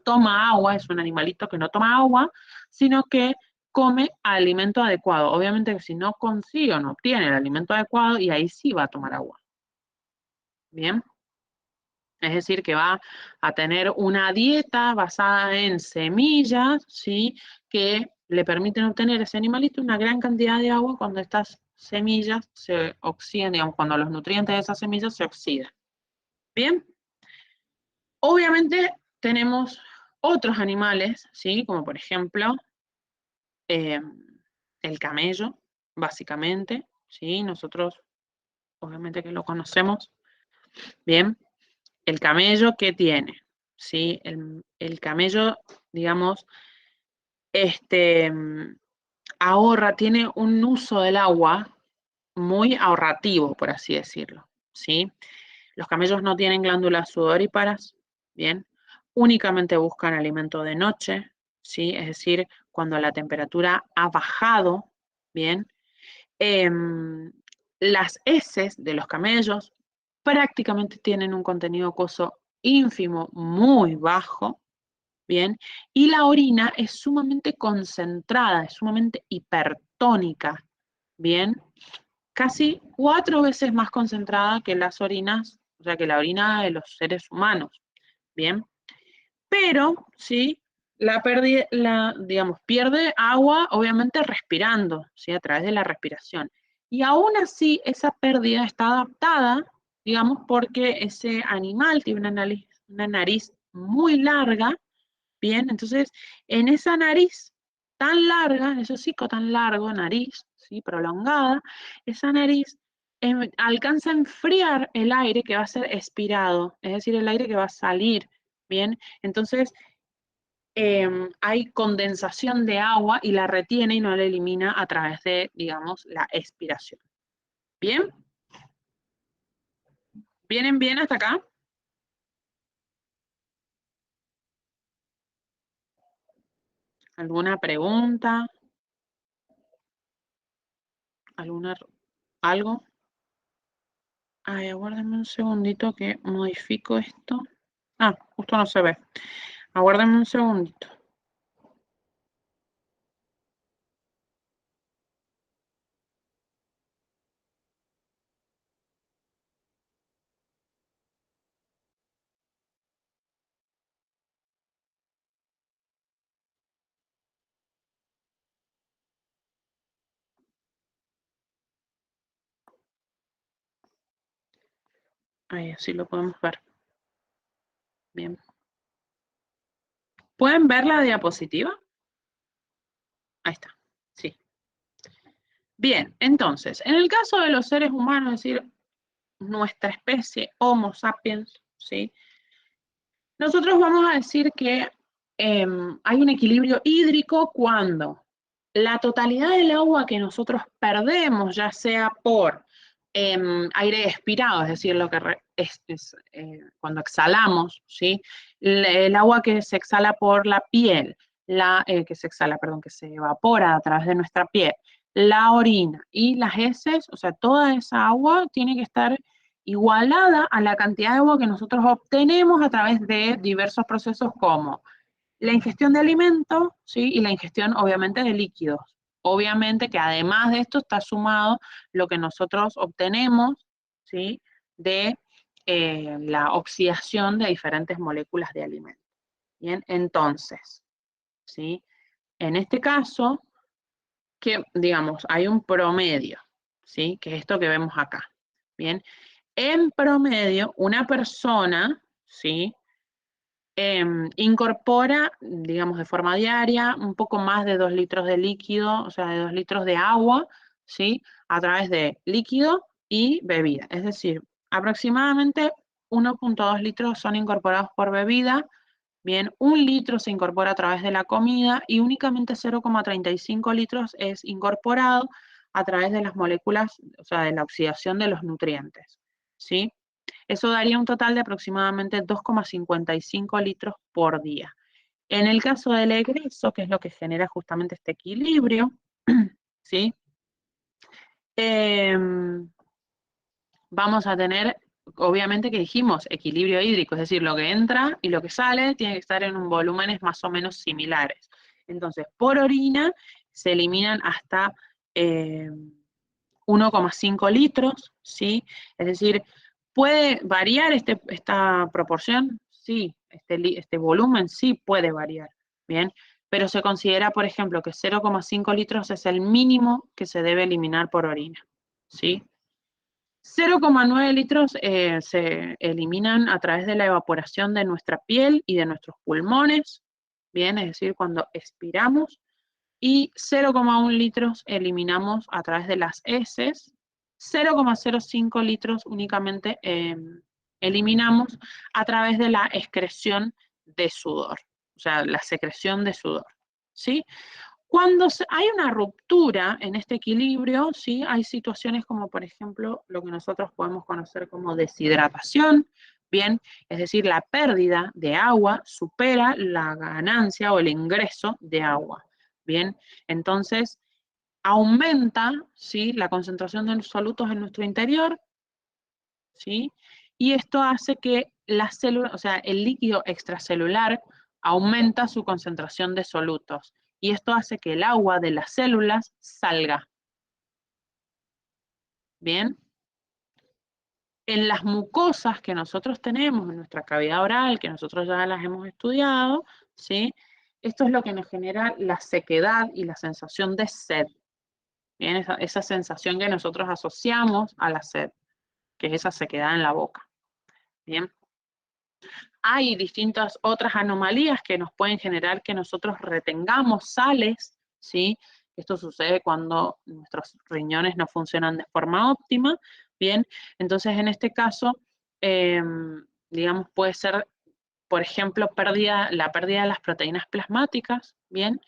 toma agua, es un animalito que no toma agua, sino que come alimento adecuado. Obviamente que si no consigue o no obtiene el alimento adecuado, y ahí sí va a tomar agua. Bien. Es decir, que va a tener una dieta basada en semillas, ¿sí? Que le permiten obtener a ese animalito una gran cantidad de agua cuando estas semillas se oxidan, digamos, cuando los nutrientes de esas semillas se oxidan. Bien. Obviamente tenemos otros animales, ¿sí? Como por ejemplo el camello, básicamente, ¿sí? Nosotros obviamente que lo conocemos bien. El camello, ¿qué tiene? ¿Sí? El camello digamos, ahorra, tiene un uso del agua muy ahorrativo, por así decirlo, ¿sí? Los camellos no tienen glándulas sudoríparas, ¿bien? Únicamente buscan alimento de noche, ¿sí? Es decir, cuando la temperatura ha bajado, ¿bien? Las heces de los camellos prácticamente tienen un contenido acuoso ínfimo, muy bajo, ¿bien? Y la orina es sumamente concentrada, es sumamente hipertónica, ¿bien? Casi 4 veces más concentrada que las orinas, o sea, que la orina de los seres humanos, ¿bien? Pero, ¿sí? Digamos, pierde agua, obviamente respirando, ¿sí? A través de la respiración. Y aún así, esa pérdida está adaptada, digamos, porque ese animal tiene una nariz muy larga, ¿bien? Entonces, en esa nariz tan larga, en ese hocico tan largo, nariz, ¿sí? Prolongada, esa nariz alcanza a enfriar el aire que va a ser expirado, es decir, el aire que va a salir, ¿bien? Entonces, hay condensación de agua y la retiene y no la elimina a través de, digamos, la expiración. ¿Bien? ¿Vienen bien hasta acá? ¿Alguna pregunta? ¿Algo? Ay, aguárdenme un segundito que modifico esto. Ah, justo no se ve. Aguárdenme un segundito. Ahí así lo podemos ver. Bien. ¿Pueden ver la diapositiva? Ahí está. Sí. Bien, entonces, en el caso de los seres humanos, es decir, nuestra especie, Homo sapiens, ¿sí? Nosotros vamos a decir que hay un equilibrio hídrico cuando la totalidad del agua que nosotros perdemos, ya sea por aire expirado, es decir, lo que cuando exhalamos, ¿sí? El agua que se exhala por la piel, que se exhala, perdón, que se evapora a través de nuestra piel, la orina y las heces, o sea, toda esa agua tiene que estar igualada a la cantidad de agua que nosotros obtenemos a través de diversos procesos como la ingestión de alimentos, ¿sí? Y la ingestión, obviamente, de líquidos. Obviamente que además de esto está sumado lo que nosotros obtenemos, ¿sí? De la oxidación de diferentes moléculas de alimentos. Bien, entonces, ¿sí? En este caso, que digamos, hay un promedio, ¿sí? Que es esto que vemos acá. Bien, en promedio, una persona, ¿sí? Incorpora, digamos, de forma diaria, un poco más de 2 litros de líquido, o sea, de 2 litros de agua, ¿sí? A través de líquido y bebida. Es decir, aproximadamente 1,2 litros son incorporados por bebida, bien, 1 litro se incorpora a través de la comida y únicamente 0,35 litros es incorporado a través de las moléculas, o sea, de la oxidación de los nutrientes, ¿sí? Eso daría un total de aproximadamente 2,55 litros por día. En el caso del egreso, que es lo que genera justamente este equilibrio, ¿sí? Vamos a tener, obviamente que dijimos, equilibrio hídrico, es decir, lo que entra y lo que sale tiene que estar en un volúmenes más o menos similares. Entonces, por orina se eliminan hasta 1,5 litros, ¿sí? Es decir, ¿puede variar esta proporción? Sí, este volumen sí puede variar, ¿bien? Pero se considera, por ejemplo, que 0,5 litros es el mínimo que se debe eliminar por orina, ¿sí? 0,9 litros se eliminan a través de la evaporación de nuestra piel y de nuestros pulmones, ¿bien? Es decir, cuando expiramos. Y 0,1 litros eliminamos a través de las heces. 0,05 litros únicamente eliminamos a través de la excreción de sudor. O sea, la secreción de sudor, ¿sí? Cuando hay una ruptura en este equilibrio, ¿sí? Hay situaciones como, por ejemplo, lo que nosotros podemos conocer como deshidratación, ¿bien? Es decir, la pérdida de agua supera la ganancia o el ingreso de agua, ¿bien? Entonces, aumenta, ¿sí? La concentración de los solutos en nuestro interior, ¿sí? Y esto hace que las células, o sea, el líquido extracelular aumenta su concentración de solutos. Y esto hace que el agua de las células salga. ¿Bien? En las mucosas que nosotros tenemos en nuestra cavidad oral, que nosotros ya las hemos estudiado, ¿sí? Esto es lo que nos genera la sequedad y la sensación de sed. ¿Bien? Esa sensación que nosotros asociamos a la sed, que es esa sequedad en la boca. ¿Bien? Hay distintas otras anomalías que nos pueden generar que nosotros retengamos sales, ¿sí? Esto sucede cuando nuestros riñones no funcionan de forma óptima, ¿bien? Entonces, en este caso, digamos, puede ser, por ejemplo, la pérdida de las proteínas plasmáticas, ¿bien?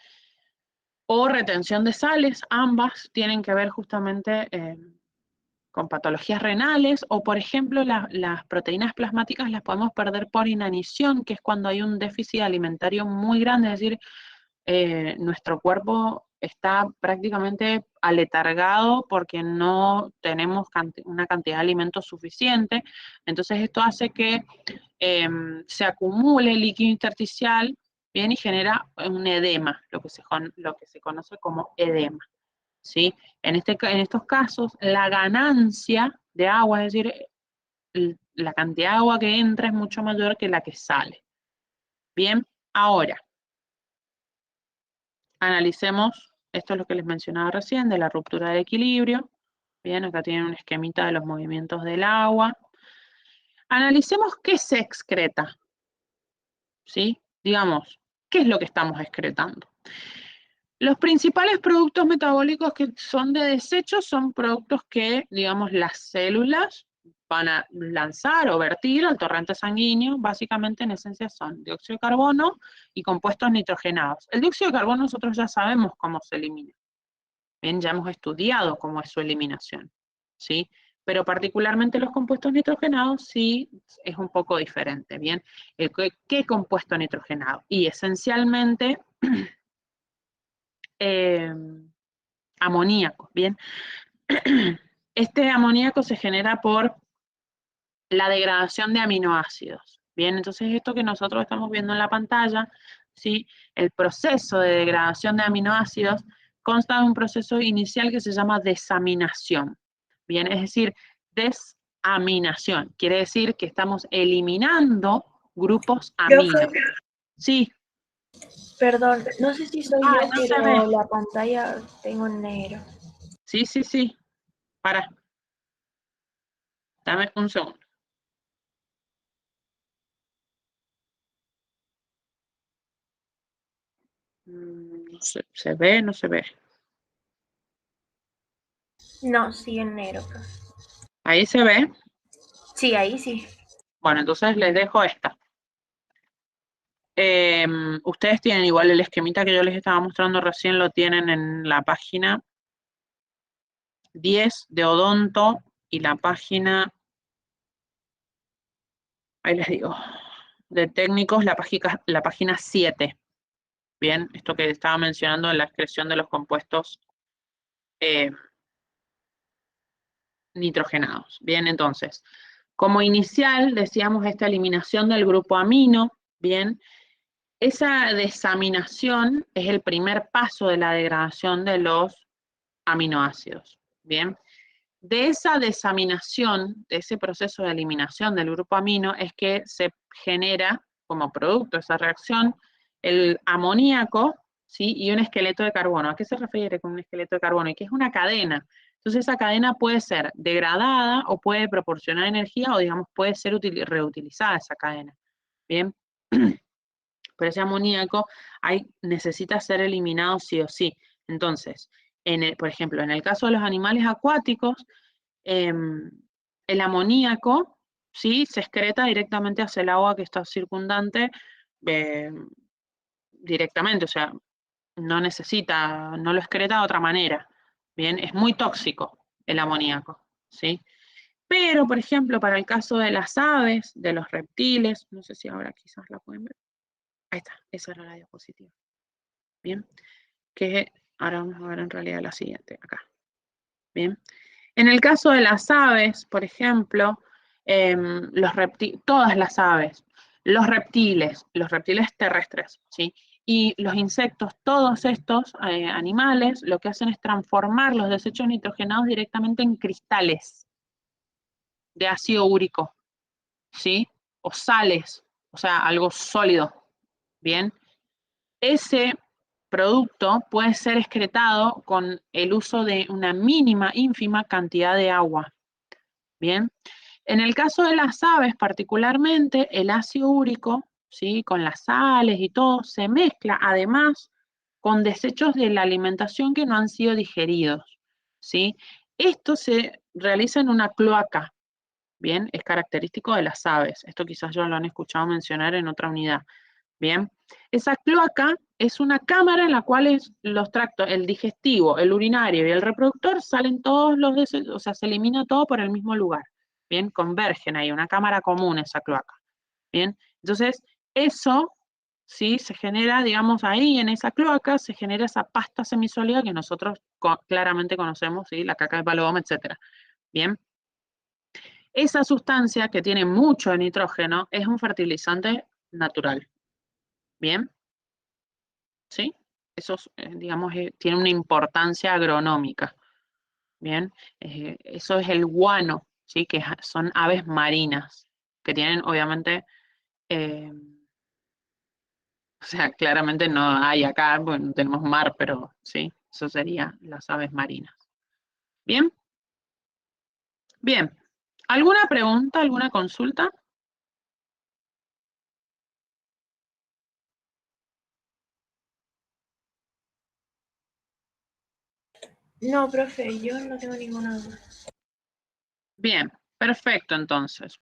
O retención de sales, ambas tienen que ver justamente con patologías renales, o por ejemplo las proteínas plasmáticas las podemos perder por inanición, que es cuando hay un déficit alimentario muy grande, es decir, nuestro cuerpo está prácticamente aletargado porque no tenemos una cantidad de alimentos suficiente, entonces esto hace que se acumule líquido intersticial, bien, y genera un edema, lo que se conoce como edema. ¿Sí? En estos casos, la ganancia de agua, es decir, la cantidad de agua que entra es mucho mayor que la que sale. Bien, ahora, analicemos, esto es lo que les mencionaba recién, de la ruptura del equilibrio. Bien, acá tienen un esquemita de los movimientos del agua. Analicemos qué se excreta. ¿Sí? Digamos, ¿qué es lo que estamos excretando? Los principales productos metabólicos que son de desecho son productos que, digamos, las células van a lanzar o vertir al torrente sanguíneo. Básicamente, en esencia, son dióxido de carbono y compuestos nitrogenados. El dióxido de carbono nosotros ya sabemos cómo se elimina. Bien, ya hemos estudiado cómo es su eliminación, ¿sí? Pero particularmente los compuestos nitrogenados sí es un poco diferente, ¿bien? ¿Qué compuesto nitrogenado? Y esencialmente amoníaco, ¿bien? Este amoníaco se genera por la degradación de aminoácidos, ¿bien? Entonces esto que nosotros estamos viendo en la pantalla, ¿sí? El proceso de degradación de aminoácidos consta de un proceso inicial que se llama desaminación, ¿bien? Es decir, desaminación, quiere decir que estamos eliminando grupos amino. Sí. Perdón, no sé si soy yo, No se pero ve. la pantalla tengo en negro. Sí, sí, sí. Para. Dame un segundo. ¿Se ve? ¿No se ve? No, sí en negro. Ahí se ve. Sí, ahí sí. Bueno, entonces les dejo esta. Ustedes tienen igual el esquemita que yo les estaba mostrando recién, lo tienen en la página 10 de Odonto y la página, ahí les digo, de técnicos, la página 7. Bien, esto que estaba mencionando en la excreción de los compuestos nitrogenados. Bien, entonces, como inicial decíamos esta eliminación del grupo amino, bien, esa desaminación es el primer paso de la degradación de los aminoácidos, ¿bien? De esa desaminación, de ese proceso de eliminación del grupo amino, es que se genera, como producto de esa reacción, el amoníaco, ¿sí? Y un esqueleto de carbono. ¿A qué se refiere con un esqueleto de carbono? Y que es una cadena. Entonces esa cadena puede ser degradada o puede proporcionar energía o, digamos, puede ser reutilizada esa cadena, ¿bien? Pero ese amoníaco necesita ser eliminado sí o sí. Entonces, por ejemplo, en el caso de los animales acuáticos, el amoníaco, ¿sí? Se excreta directamente hacia el agua que está circundante, directamente, o sea, no necesita, no lo excreta de otra manera. Bien, es muy tóxico el amoníaco, ¿sí? Pero, por ejemplo, para el caso de las aves, de los reptiles, no sé si ahora quizás la pueden ver. Ahí está, esa era la diapositiva. Bien, que ahora vamos a ver en realidad la siguiente, acá. Bien, en el caso de las aves, por ejemplo, todas las aves, los reptiles terrestres, ¿sí? Y los insectos, todos estos animales, lo que hacen es transformar los desechos nitrogenados directamente en cristales de ácido úrico, ¿sí? O sales, o sea, algo sólido, ¿bien? Ese producto puede ser excretado con el uso de una mínima, ínfima cantidad de agua, ¿bien? En el caso de las aves particularmente, el ácido úrico, ¿sí? Con las sales y todo, se mezcla además con desechos de la alimentación que no han sido digeridos, ¿sí? Esto se realiza en una cloaca, ¿bien? Es característico de las aves. Esto quizás ya lo han escuchado mencionar en otra unidad, ¿bien? Esa cloaca es una cámara en la cual los tractos, el digestivo, el urinario y el reproductor salen todos los desechos, o sea, se elimina todo por el mismo lugar, ¿bien? Convergen ahí, una cámara común esa cloaca, ¿bien? Entonces, eso, ¿sí? Se genera, digamos, ahí en esa cloaca, se genera esa pasta semisólida que nosotros claramente conocemos, ¿sí? La caca de palo goma, etcétera, ¿bien? Esa sustancia que tiene mucho nitrógeno es un fertilizante natural, ¿bien? ¿Sí? Eso, digamos, tiene una importancia agronómica, ¿bien? Eso es el guano, ¿sí? Que son aves marinas, que tienen, obviamente, o sea, claramente no hay acá, bueno, tenemos mar, pero sí, eso sería las aves marinas. ¿Bien? Bien. ¿Alguna pregunta, alguna consulta? No, profe, yo no tengo ninguna duda. Bien, perfecto entonces.